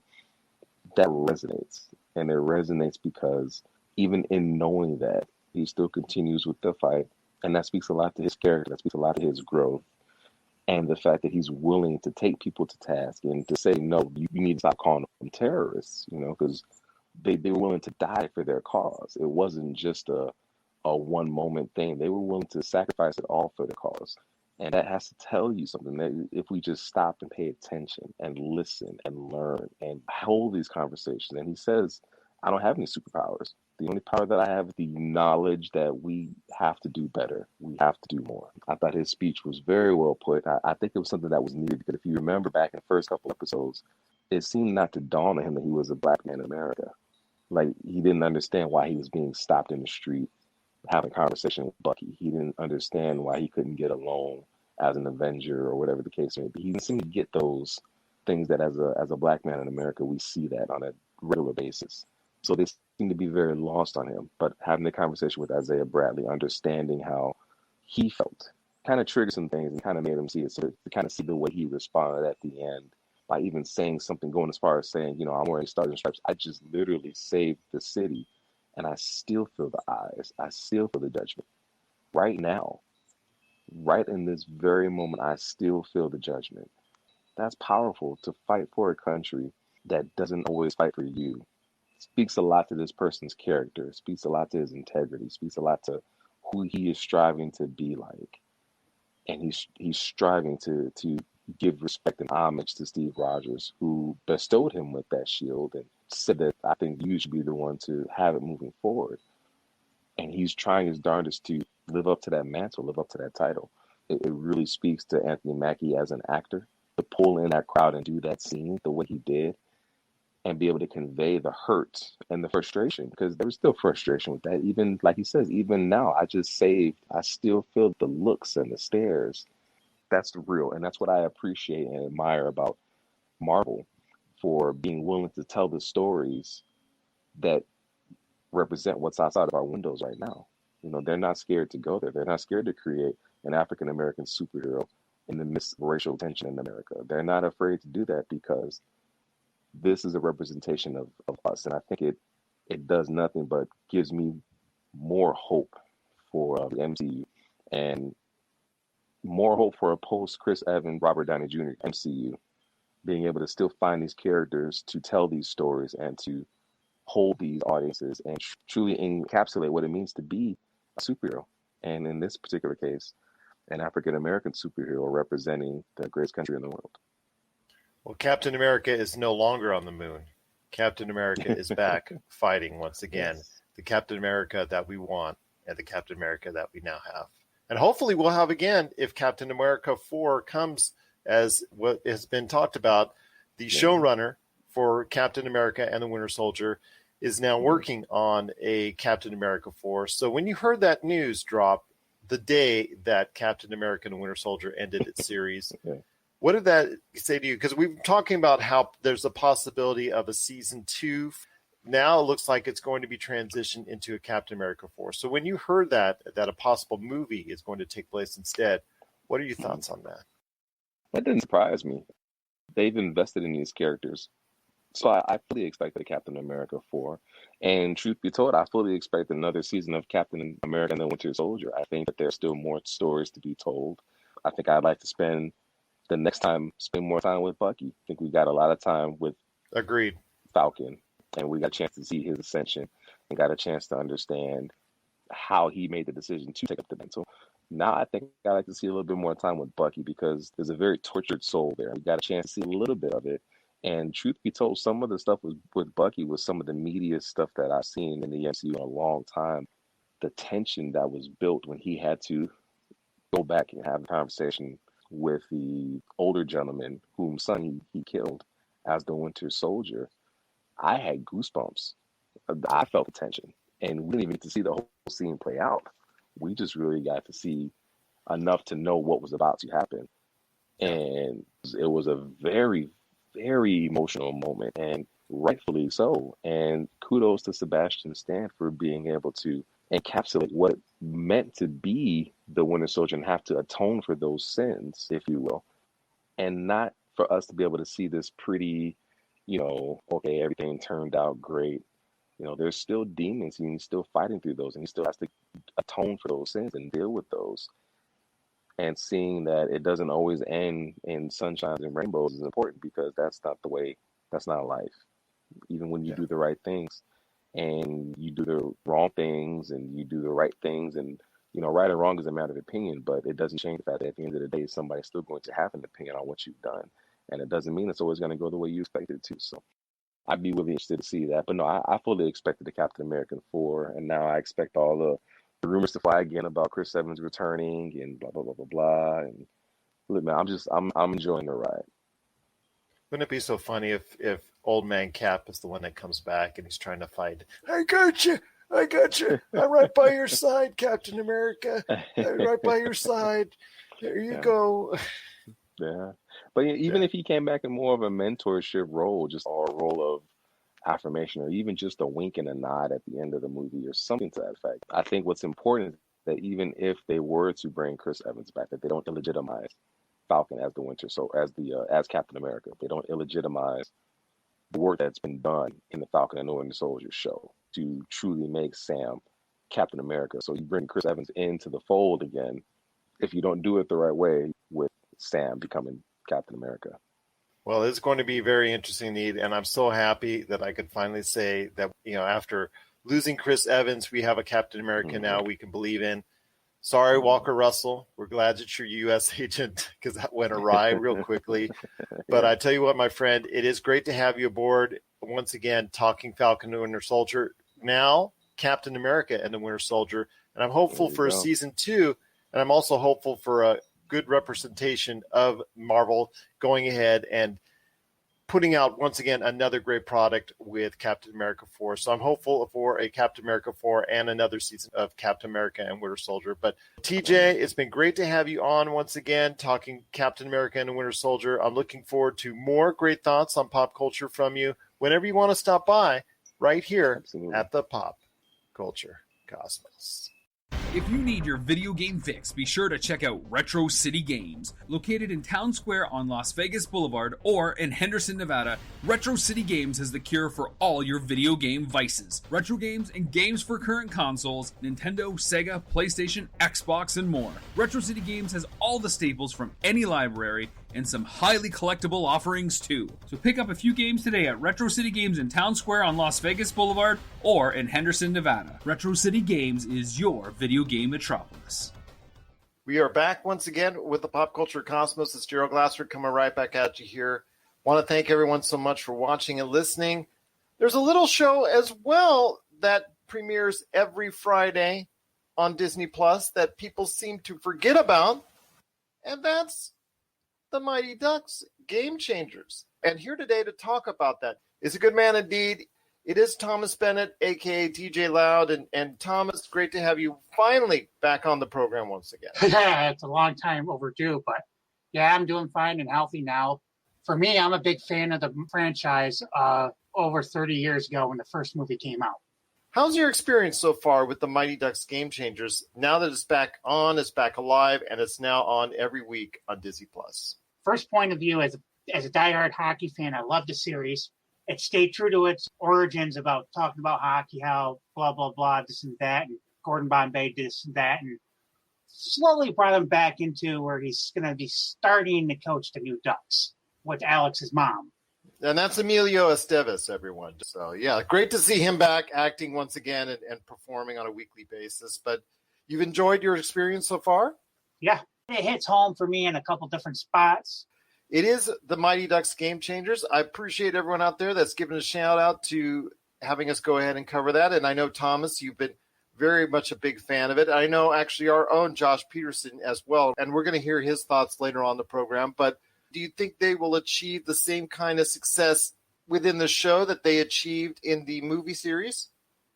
that resonates. And it resonates because even in knowing that, he still continues with the fight. And that speaks a lot to his character. That speaks a lot to his growth. And the fact that he's willing to take people to task and to say, no, you need to stop calling them terrorists, because they were willing to die for their cause. It wasn't just a one moment thing. They were willing to sacrifice it all for the cause. And that has to tell you something, that if we just stop and pay attention and listen and learn and hold these conversations. And he says, I don't have any superpowers. The only power that I have is the knowledge that we have to do better. We have to do more. I thought his speech was very well put. I think it was something that was needed, because if you remember back in the first couple episodes, it seemed not to dawn on him that he was a Black man in America. Like, he didn't understand why he was being stopped in the street having a conversation with Bucky. He didn't understand why he couldn't get alone as an Avenger or whatever the case may be. He didn't seem to get those things that as a Black man in America, we see that on a regular basis. So they seem to be very lost on him. But having the conversation with Isaiah Bradley, understanding how he felt, kind of triggered some things and kind of made him see it. So to kind of see the way he responded at the end by even saying something, going as far as saying, I'm wearing stars and stripes. I just literally saved the city, and I still feel the eyes. I still feel the judgment right now. right in this very moment, I still feel the judgment. That's powerful, to fight for a country that doesn't always fight for you. Speaks a lot to this person's character, speaks a lot to his integrity, speaks a lot to who he is striving to be like. And he's striving to give respect and homage to Steve Rogers, who bestowed him with that shield and said that I think you should be the one to have it moving forward. And he's trying his darndest to live up to that mantle, live up to that title. It really speaks to Anthony Mackie as an actor to pull in that crowd and do that scene the way he did, and be able to convey the hurt and the frustration, because there was still frustration with that. Even like he says, even now, I still feel the looks and the stares. That's real. And that's what I appreciate and admire about Marvel, for being willing to tell the stories that represent what's outside of our windows right now. You know, they're not scared to go there. They're not scared to create an African-American superhero in the midst of racial tension in America. They're not afraid to do that, because this is a representation of us. And I think it does nothing but gives me more hope for the MCU, and more hope for a post Chris Evans, Robert Downey Jr. MCU, being able to still find these characters to tell these stories and to hold these audiences and truly encapsulate what it means to be a superhero. And in this particular case, an African-American superhero representing the greatest country in the world. Well, Captain America is no longer on the moon. Captain America is back fighting once again. Yes. The Captain America that we want and the Captain America that we now have. And hopefully we'll have again, if Captain America 4 comes as what has been talked about. The showrunner for Captain America and the Winter Soldier is now working on a Captain America 4. So when you heard that news drop the day that Captain America and the Winter Soldier ended its series, what did that say to you? Because we've been talking about how there's a possibility of a season 2. Now it looks like it's going to be transitioned into a Captain America 4. So when you heard that a possible movie is going to take place instead, what are your thoughts on that? That didn't surprise me. They've invested in these characters. So I fully expected a Captain America 4. And truth be told, I fully expect another season of Captain America and the Winter Soldier. I think that there's still more stories to be told. I think I'd like to spend more time with Bucky. I think we got a lot of time with Falcon, and we got a chance to see his ascension and got a chance to understand how he made the decision to take up the mantle. Now I think I'd like to see a little bit more time with Bucky, because there's a very tortured soul there. We got a chance to see a little bit of it. And truth be told, some of the stuff with Bucky was some of the meatiest stuff that I've seen in the MCU in a long time. The tension that was built when he had to go back and have a conversation with the older gentleman whom son he killed as the Winter Soldier. I had goosebumps. I felt the tension. And we didn't even get to see the whole scene play out. We just really got to see enough to know what was about to happen. And it was a very, very emotional moment, and rightfully so. And kudos to Sebastian Stan for being able to encapsulate what it meant to be the Winter Soldier and have to atone for those sins, if you will. And not for us to be able to see this pretty, okay, everything turned out great. There's still demons, and he's still fighting through those, and he still has to atone for those sins and deal with those. And seeing that it doesn't always end in sunshines and rainbows is important, because that's not life. Even when you do the right things and you do the wrong things and you do the right things, and, right or wrong is a matter of opinion, but it doesn't change the fact that at the end of the day, somebody's still going to have an opinion on what you've done. And it doesn't mean it's always going to go the way you expect it to. So I'd be really interested to see that. But no, I fully expected the Captain America 4, and now I expect all the rumors to fly again about Chris Evans returning and blah, blah, blah, blah, blah. And look, man, I'm enjoying the ride. Wouldn't it be so funny if Old Man Cap is the one that comes back and he's trying to fight? I got you. I'm right by your side, Captain America. I'm right by your side. There you go. Yeah. But even if he came back in more of a mentorship role, just a role of affirmation, or even just a wink and a nod at the end of the movie or something to that effect. I think what's important is that even if they were to bring Chris Evans back, that they don't illegitimize Falcon as the as Captain America. They don't illegitimize the work that's been done in the Falcon and the Winter Soldier show to truly make Sam Captain America. So you bring Chris Evans into the fold again if you don't do it the right way with Sam becoming Captain America. Well, it's going to be very interesting, Need, and I'm so happy that I could finally say that, after losing Chris Evans, we have a Captain America now we can believe in. Sorry, Walker Russell. We're glad that you're U.S. agent because that went awry real quickly. But I tell you what, my friend, it is great to have you aboard once again, talking Falcon and Winter Soldier. Now, Captain America and the Winter Soldier. And I'm hopeful for a season 2, and I'm also hopeful for a good representation of Marvel going ahead and putting out, once again, another great product with Captain America 4. So I'm hopeful for a Captain America 4 and another season of Captain America and Winter Soldier. But TJ, it's been great to have you on once again, talking Captain America and Winter Soldier. I'm looking forward to more great thoughts on pop culture from you whenever you want to stop by right here at the Pop Culture Cosmos. If you need your video game fix, be sure to check out Retro City Games. Located in Town Square on Las Vegas Boulevard or in Henderson, Nevada, Retro City Games has the cure for all your video game vices. Retro games and games for current consoles, Nintendo, Sega, PlayStation, Xbox, and more. Retro City Games has all the staples from any library and some highly collectible offerings too. So pick up a few games today at Retro City Games in Town Square on Las Vegas Boulevard or in Henderson, Nevada. Retro City Games is your video game metropolis. We are back once again with the Pop Culture Cosmos. It's Gerald Glassford coming right back at you here. Want to thank everyone so much for watching and listening. There's a little show as well that premieres every Friday on Disney Plus that people seem to forget about, and that's The Mighty Ducks Game Changers. And here today to talk about that is a good man indeed. It is Thomas Bennett, a.k.a. DJ Loud. And Thomas, great to have you finally back on the program once again. Yeah, it's a long time overdue, but yeah, I'm doing fine and healthy now. For me, I'm a big fan of the franchise over 30 years ago when the first movie came out. How's your experience so far with the Mighty Ducks Game Changers now that it's back on, it's back alive, and it's now on every week on Disney+? First point of view, as a diehard hockey fan, I love the series. It stayed true to its origins about talking about hockey, how blah, blah, blah, this and that, and Gordon Bombay this and that, and slowly brought him back into where he's going to be starting to coach the new Ducks with Alex's mom. And that's Emilio Estevez, everyone. So, yeah, great to see him back acting once again and performing on a weekly basis. But you've enjoyed your experience so far? Yeah, it hits home for me in a couple different spots. It is the Mighty Ducks Game Changers. I appreciate everyone out there that's given a shout out to having us go ahead and cover that. And I know, Thomas, you've been very much a big fan of it. I know actually our own Josh Peterson as well. And we're going to hear his thoughts later on in the program. But do you think they will achieve the same kind of success within the show that they achieved in the movie series?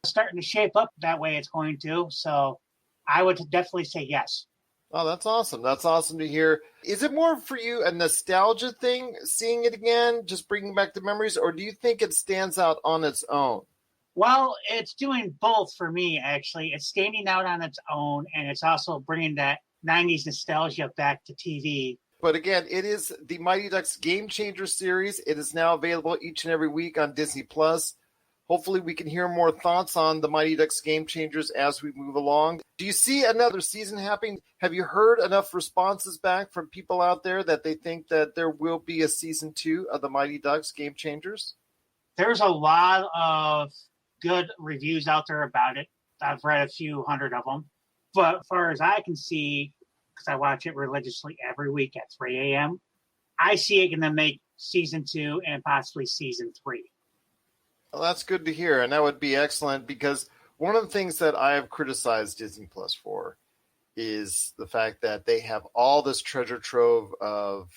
Starting to shape up that way it's going to. So I would definitely say yes. Oh, that's awesome. That's awesome to hear. Is it more for you a nostalgia thing, seeing it again, just bringing back the memories, or do you think it stands out on its own? Well, it's doing both for me, actually. It's standing out on its own, and it's also bringing that 90s nostalgia back to TV. But again, it is the Mighty Ducks Game Changer series. It is now available each and every week on Disney+. Hopefully we can hear more thoughts on the Mighty Ducks Game Changers as we move along. Do you see another season happening? Have you heard enough responses back from people out there that they think that there will be a season 2 of the Mighty Ducks Game Changers? There's a lot of good reviews out there about it. I've read a few hundred of them. But as far as I can see, because I watch it religiously every week at 3 a.m., I see it going to make season 2 and possibly season 3. Well, that's good to hear, and that would be excellent because one of the things that I have criticized Disney Plus for is the fact that they have all this treasure trove of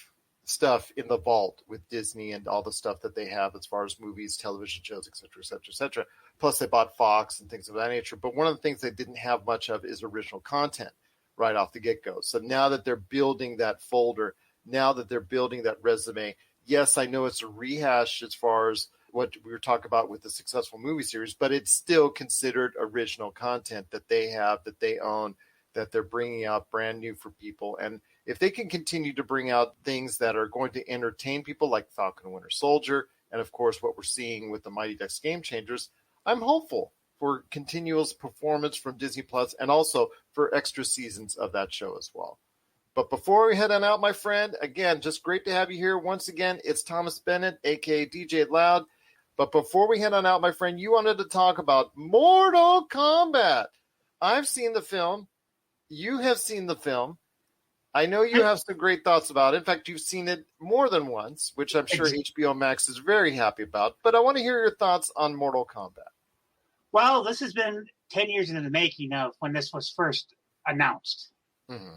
stuff in the vault with Disney and all the stuff that they have as far as movies, television shows, et cetera, et cetera, et cetera. Plus, they bought Fox and things of that nature. But one of the things they didn't have much of is original content right off the get-go. So now that they're building that folder, now that they're building that resume, yes, I know it's a rehash as far as what we were talking about with the successful movie series, but it's still considered original content that they have, that they own, that they're bringing out brand new for people. And if they can continue to bring out things that are going to entertain people like Falcon and Winter Soldier, and of course what we're seeing with the Mighty Ducks Game Changers, I'm hopeful for continuous performance from Disney Plus and also for extra seasons of that show as well. But before we head on out, my friend, again, just great to have you here. Once again, it's Thomas Bennett, a.k.a. DJ Loud. But before we head on out, my friend, you wanted to talk about Mortal Kombat. I've seen the film. You have seen the film. I know you have some great thoughts about it. In fact, you've seen it more than once, which I'm sure HBO Max is very happy about. But I want to hear your thoughts on Mortal Kombat. Well, this has been 10 years in the making of when this was first announced. Mm-hmm.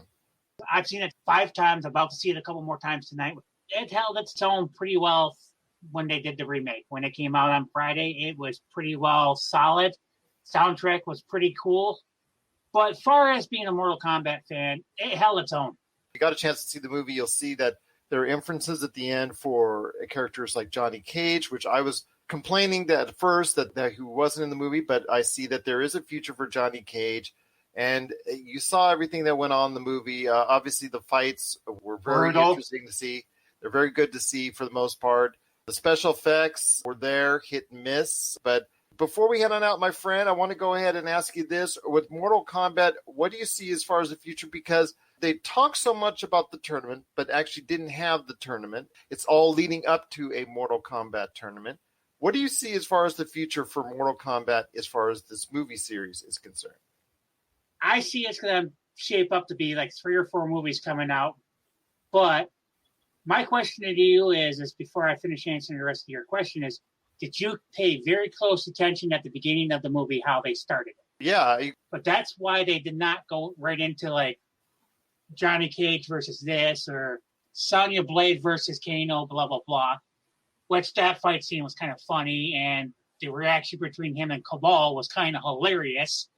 I've seen it 5 times, about to see it a couple more times tonight. It held its own pretty well when they did the remake. When it came out on Friday, it was pretty well solid. Soundtrack was pretty cool. But as far as being a Mortal Kombat fan, it held its own. If you got a chance to see the movie, you'll see that there are inferences at the end for characters like Johnny Cage, which I was complaining that at first that he wasn't in the movie, but I see that there is a future for Johnny Cage. And you saw everything that went on in the movie. Obviously, the fights were very interesting to see. They're very good to see for the most part. The special effects were there, hit and miss. But before we head on out, my friend, I want to go ahead and ask you this. With Mortal Kombat, what do you see as far as the future? Because they talk so much about the tournament, but actually didn't have the tournament. It's all leading up to a Mortal Kombat tournament. What do you see as far as the future for Mortal Kombat as far as this movie series is concerned? I see it's going to shape up to be like 3 or 4 movies coming out. But my question to you is before I finish answering the rest of your question is, did you pay very close attention at the beginning of the movie how they started it? Yeah. But that's why they did not go right into like Johnny Cage versus this or Sonya Blade versus Kano, blah, blah, blah. Which that fight scene was kind of funny, and the reaction between him and Cabal was kind of hilarious.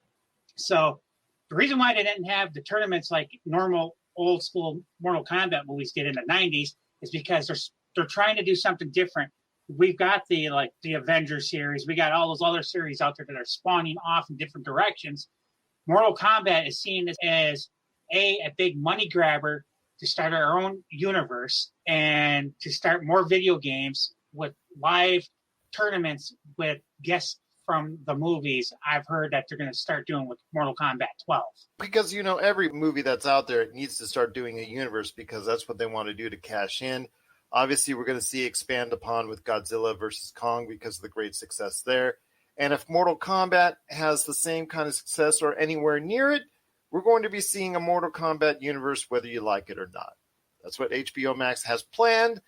So the reason why they didn't have the tournaments like normal old school Mortal Kombat movies did in the 90s is because they're trying to do something different. We've got the Avengers series. We got all those other series out there that are spawning off in different directions. Mortal Kombat is seen as a big money grabber to start our own universe and to start more video games with live tournaments with guests from the movies. I've heard that they're going to start doing with Mortal Kombat 12. Because, every movie that's out there needs to start doing a universe because that's what they want to do to cash in. Obviously, we're going to see expand upon with Godzilla versus Kong because of the great success there. And if Mortal Kombat has the same kind of success or anywhere near it, we're going to be seeing a Mortal Kombat universe whether you like it or not. That's what HBO Max has planned,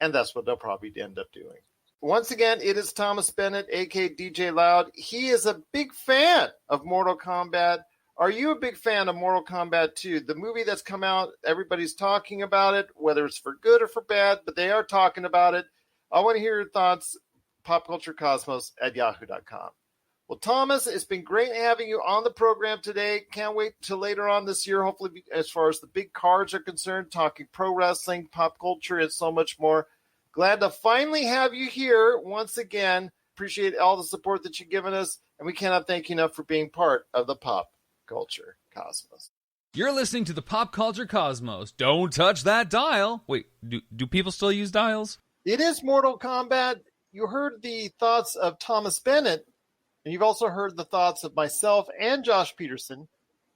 and that's what they'll probably end up doing. Once again, it is Thomas Bennett, a.k.a. DJ Loud. He is a big fan of Mortal Kombat. Are you a big fan of Mortal Kombat 2? The movie that's come out, everybody's talking about it, whether it's for good or for bad, but they are talking about it. I want to hear your thoughts, popculturecosmos@yahoo.com. Well, Thomas, it's been great having you on the program today. Can't wait till later on this year, hopefully, as far as the big cards are concerned, talking pro wrestling, pop culture, and so much more. Glad to finally have you here once again. Appreciate all the support that you've given us, and we cannot thank you enough for being part of the Pop Culture Cosmos. You're listening to the Pop Culture Cosmos. Don't touch that dial. Wait, do people still use dials? It is Mortal Kombat. You heard the thoughts of Thomas Bennett, and you've also heard the thoughts of myself and Josh Peterson.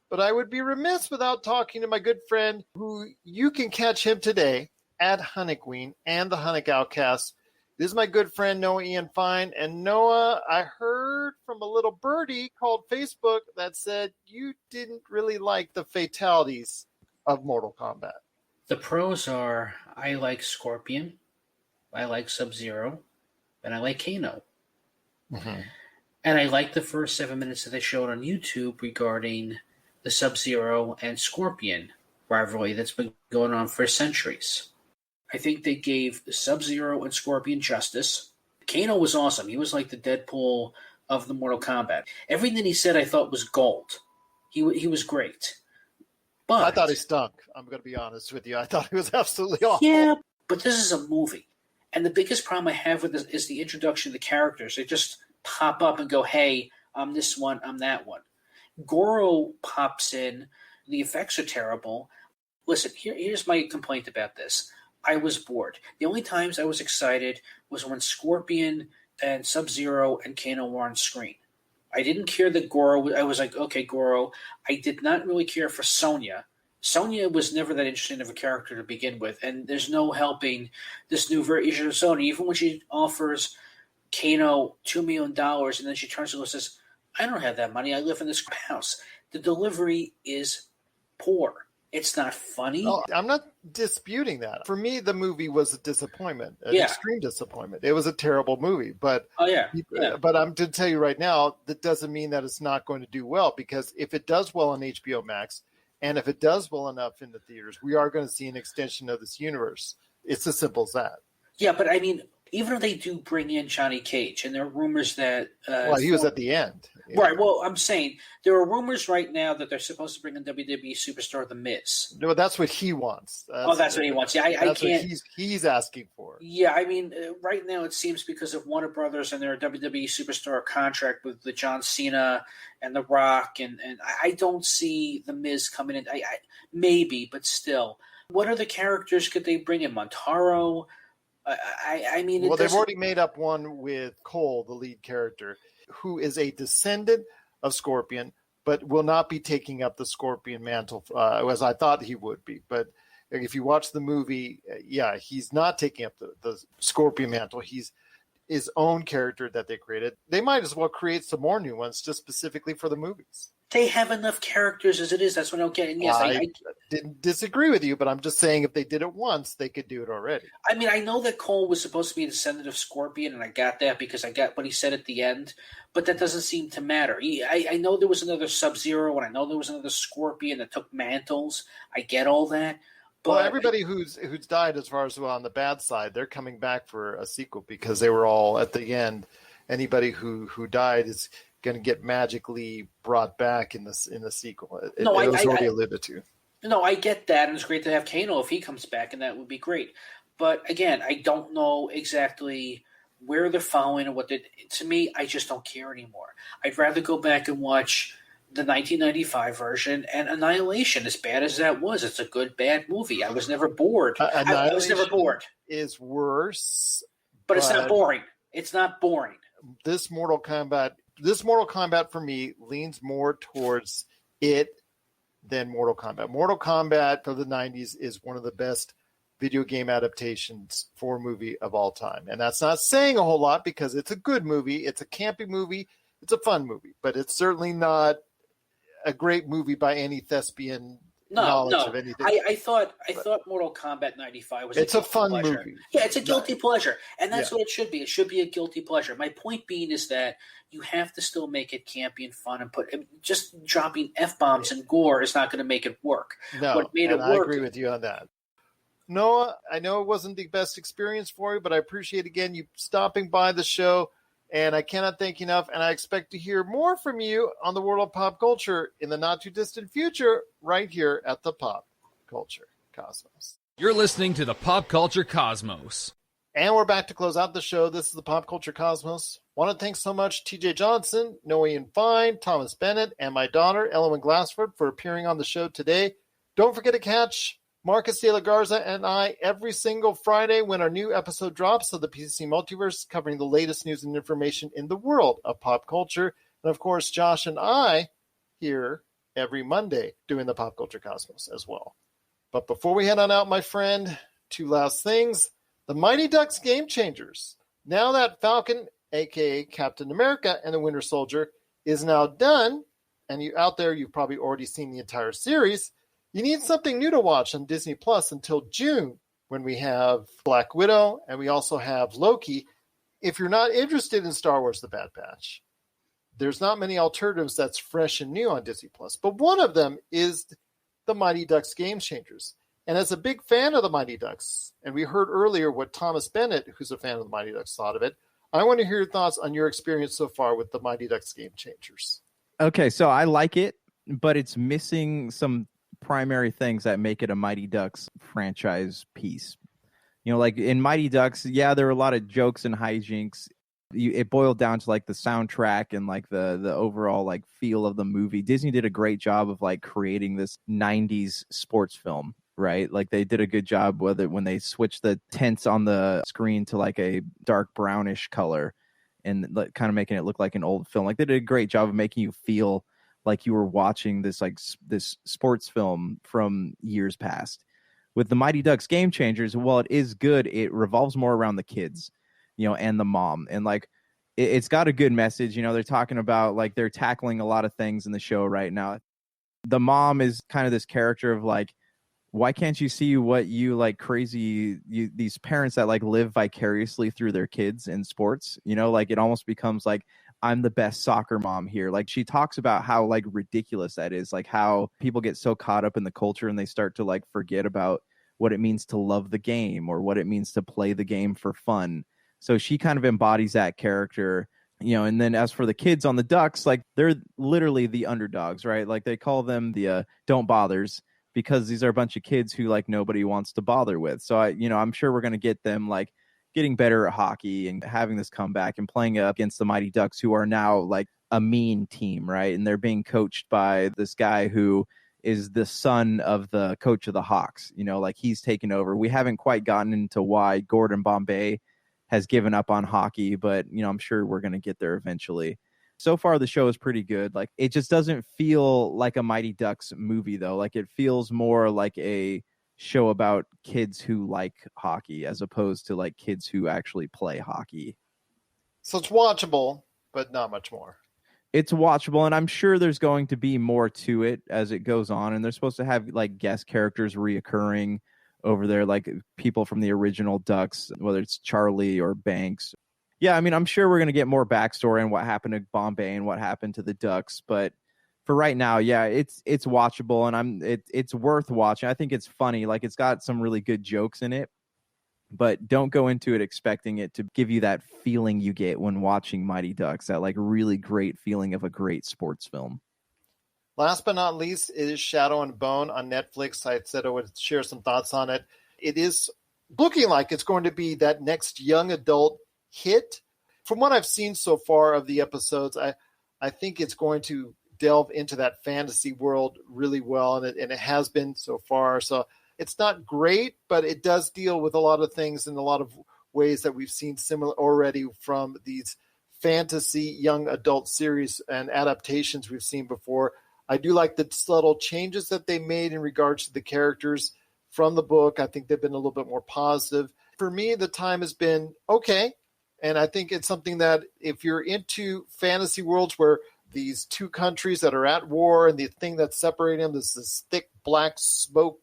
But I would be remiss without talking to my good friend, who you can catch him today at HunnicWeen and the Hunnic Outcast. This is my good friend, Noah Ian Fein. And Noah, I heard from a little birdie called Facebook that said you didn't really like the fatalities of Mortal Kombat. The pros are I like Scorpion, I like Sub-Zero, and I like Kano. Mm-hmm. And I like the first 7 minutes that they showed on YouTube regarding the Sub-Zero and Scorpion rivalry that's been going on for centuries. I think they gave Sub-Zero and Scorpion justice. Kano was awesome. He was like the Deadpool of the Mortal Kombat. Everything he said I thought was gold. He was great. But I thought he stunk. I'm going to be honest with you. I thought he was absolutely awful. Yeah, but this is a movie. And the biggest problem I have with this is the introduction of the characters. They just pop up and go, hey, I'm this one, I'm that one. Goro pops in. The effects are terrible. Listen, here's my complaint about this. I was bored. The only times I was excited was when Scorpion and Sub-Zero and Kano were on screen. I didn't care that Goro. I was like, okay, Goro. I did not really care for Sonya. Sonya was never that interesting of a character to begin with, and there's no helping this new version of Sonya. Even when she offers Kano $2 million, and then she turns to him and says, I don't have that money. I live in this house. The delivery is poor. It's not funny. No, I'm not disputing that. For me, the movie was a disappointment, an extreme disappointment. It was a terrible movie. But but I'm to tell you right now, that doesn't mean that it's not going to do well, because if it does well on HBO Max, and if it does well enough in the theaters, we are going to see an extension of this universe. It's as simple as that. Yeah, but I mean, even if they do bring in Johnny Cage, and there are rumors that... he was at the end. Right, well, I'm saying there are rumors right now that they're supposed to bring in WWE superstar The Miz. No, that's what he wants. That's what he wants. Yeah, I can't... What he's asking for. Yeah, I mean, right now it seems because of Warner Brothers and their WWE superstar contract with the John Cena and The Rock, and I don't see The Miz coming in. I maybe, but still. What other characters could they bring in? Montaro? I mean, they've already made up one with Cole, the lead character, who is a descendant of Scorpion, but will not be taking up the Scorpion mantle as I thought he would be. But if you watch the movie, he's not taking up the Scorpion mantle. He's his own character that they created. They might as well create some more new ones just specifically for the movies. They have enough characters as it is. That's what I don't get. And yes, I didn't disagree with you, but I'm just saying if they did it once, they could do it already. I mean, I know that Cole was supposed to be a descendant of Scorpion, and I got that because I got what he said at the end, but that doesn't seem to matter. I know there was another Sub-Zero, and I know there was another Scorpion that took mantles. I get all that. But well, everybody who's died, as far as on the bad side, they're coming back for a sequel because they were all at the end. Anybody who died is going to get magically brought back in the sequel. It was already alluded to. No, I get that, and it's great to have Kano if he comes back, and that would be great. But again, I don't know exactly where they're following and what they. To me, I just don't care anymore. I'd rather go back and watch the 1995 version and Annihilation. As bad as that was, it's a good bad movie. I was never bored. I was never bored. Is worse, but it's not boring. It's not boring. This Mortal Kombat for me leans more towards it than Mortal Kombat. Mortal Kombat for the 90s is one of the best video game adaptations for a movie of all time. And that's not saying a whole lot because it's a good movie. It's a campy movie. It's a fun movie. But it's certainly not a great movie by any thespian knowledge of anything. I thought Mortal Kombat 95 was a fun pleasure. movie. Yeah, it's a guilty pleasure. And that's what it should be. It should be a guilty pleasure. My point being is that you have to still make it campy and fun, and just dropping F-bombs and gore is not going to make it work. No, I agree with you on that. Noah, I know it wasn't the best experience for you, but I appreciate, again, you stopping by the show, and I cannot thank you enough, and I expect to hear more from you on the world of pop culture in the not-too-distant future right here at the Pop Culture Cosmos. You're listening to the Pop Culture Cosmos. And we're back to close out the show. This is the Pop Culture Cosmos. Want to thank so much TJ Johnson, Noah Ian Fein, Thomas Bennett, and my daughter, Ellowyn Glassford, for appearing on the show today. Don't forget to catch Marcus De La Garza and I every single Friday when our new episode drops of the PCC Multiverse, covering the latest news and information in the world of pop culture. And, of course, Josh and I here every Monday doing the Pop Culture Cosmos as well. But before we head on out, my friend, two last things. The Mighty Ducks Game Changers. Now that Falcon, a.k.a. Captain America and the Winter Soldier, is now done, and you out there, you've probably already seen the entire series, you need something new to watch on Disney Plus until June, when we have Black Widow and we also have Loki. If you're not interested in Star Wars The Bad Batch, there's not many alternatives that's fresh and new on Disney Plus. But one of them is the Mighty Ducks Game Changers. And as a big fan of the Mighty Ducks, and we heard earlier what Thomas Bennett, who's a fan of the Mighty Ducks, thought of it, I want to hear your thoughts on your experience so far with the Mighty Ducks Game Changers. Okay, so I like it, but it's missing some primary things that make it a Mighty Ducks franchise piece. You know, like in Mighty Ducks, yeah, there were a lot of jokes and hijinks. It boiled down to like the soundtrack and like the overall like feel of the movie. Disney did a great job of like creating this 90s sports film, right? Like they did a good job with it when they switched the tents on the screen to like a dark brownish color and kind of making it look like an old film. Like they did a great job of making you feel like you were watching this this sports film from years past. With the Mighty Ducks Game Changers, while it is good, it revolves more around the kids, and the mom. And like it's got a good message. They're talking about like they're tackling a lot of things in the show right now. The mom is kind of this character of like, why can't you see what you like these parents that like live vicariously through their kids in sports, like it almost becomes like, I'm the best soccer mom here. Like she talks about how like ridiculous that is, like how people get so caught up in the culture and they start to like forget about what it means to love the game or what it means to play the game for fun. So she kind of embodies that character, and then as for the kids on the Ducks, like they're literally the underdogs, right? Like they call them the don't bothers, because these are a bunch of kids who like nobody wants to bother with. So I'm sure we're going to get them like getting better at hockey and having this comeback and playing against the Mighty Ducks, who are now like a mean team, right? And they're being coached by this guy who is the son of the coach of the Hawks. Like he's taken over. We haven't quite gotten into why Gordon Bombay has given up on hockey, but I'm sure we're going to get there eventually. So far, the show is pretty good. Like it just doesn't feel like a Mighty Ducks movie, though. Like it feels more like a show about kids who like hockey as opposed to like kids who actually play hockey. So it's watchable, but not much more. It's watchable, and I'm sure there's going to be more to it as it goes on. And they're supposed to have like guest characters reoccurring over there, like people from the original Ducks, whether it's Charlie or Banks. Yeah, I mean, I'm sure we're going to get more backstory on what happened to Bombay and what happened to the Ducks. But for right now, yeah, it's watchable, and it's worth watching. I think it's funny. Like it's got some really good jokes in it, but don't go into it expecting it to give you that feeling you get when watching Mighty Ducks, that like really great feeling of a great sports film. Last but not least is Shadow and Bone on Netflix. I said I would share some thoughts on it. It is looking like it's going to be that next young adult hit. From what I've seen so far of the episodes, I think it's going to delve into that fantasy world really well, and it has been so far. So it's not great, but it does deal with a lot of things in a lot of ways that we've seen similar already from these fantasy young adult series and adaptations we've seen before. I do like the subtle changes that they made in regards to the characters from the book. I think they've been a little bit more positive. For me, the time has been okay. And I think it's something that if you're into fantasy worlds where these two countries that are at war and the thing that's separating them is this thick black smoke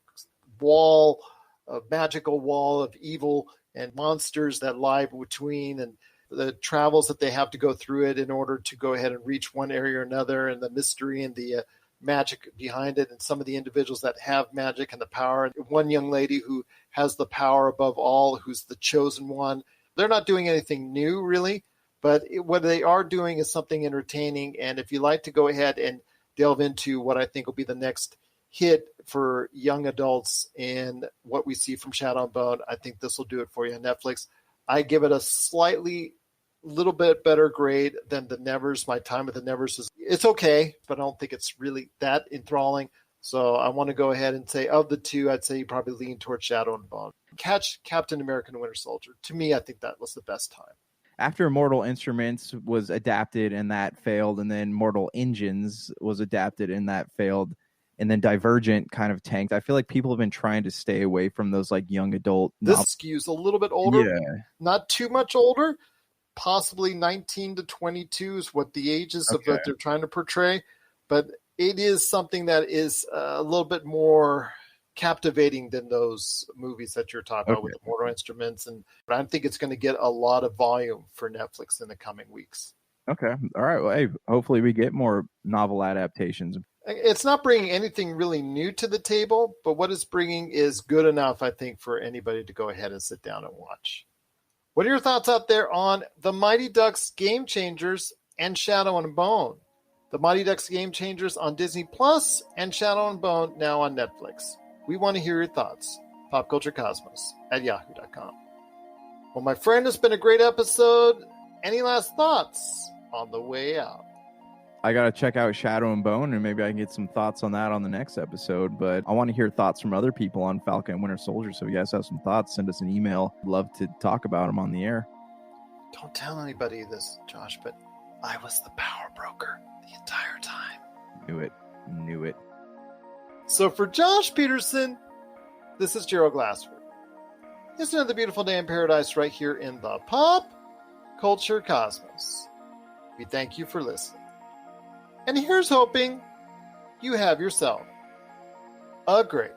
wall, a magical wall of evil and monsters that lie between, and the travels that they have to go through it in order to go ahead and reach one area or another, and the mystery and the magic behind it, and some of the individuals that have magic and the power. And one young lady who has the power above all, who's the chosen one. They're not doing anything new, really, but what they are doing is something entertaining. And if you like to go ahead and delve into what I think will be the next hit for young adults and what we see from Shadow and Bone, I think this will do it for you on Netflix. I give it a slightly little bit better grade than the Nevers. My time with the Nevers it's okay, but I don't think it's really that enthralling. So I want to go ahead and say of the two, I'd say you probably lean towards Shadow and Bone. Catch Captain America and Winter Soldier. To me, I think that was the best time. After Mortal Instruments was adapted and that failed, and then Mortal Engines was adapted and that failed, and then Divergent kind of tanked, I feel like people have been trying to stay away from those like young adult This skews a little bit older, not too much older, possibly 19 to 22 is what the ages of what they're trying to portray, but it is something that is a little bit more captivating than those movies that you're talking about with the Mortal Instruments, and I think it's going to get a lot of volume for Netflix in the coming weeks. Okay. All right. Well, hey, hopefully we get more novel adaptations. It's not bringing anything really new to the table, but what it's bringing is good enough, I think, for anybody to go ahead and sit down and watch. What are your thoughts out there on The Mighty Ducks Game Changers and Shadow and Bone? The Mighty Ducks Game Changers on Disney Plus and Shadow and Bone now on Netflix. We want to hear your thoughts. PopCultureCosmos@yahoo.com. Well, my friend, it's been a great episode. Any last thoughts on the way out? I got to check out Shadow and Bone, and maybe I can get some thoughts on that on the next episode. But I want to hear thoughts from other people on Falcon and Winter Soldier. So if you guys have some thoughts, send us an email. Love to talk about them on the air. Don't tell anybody this, Josh, but I was the power broker the entire time. Knew it. So for Josh Peterson, this is Gerald Glassford. It's another beautiful day in paradise right here in the Pop Culture Cosmos. We thank you for listening. And here's hoping you have yourself a great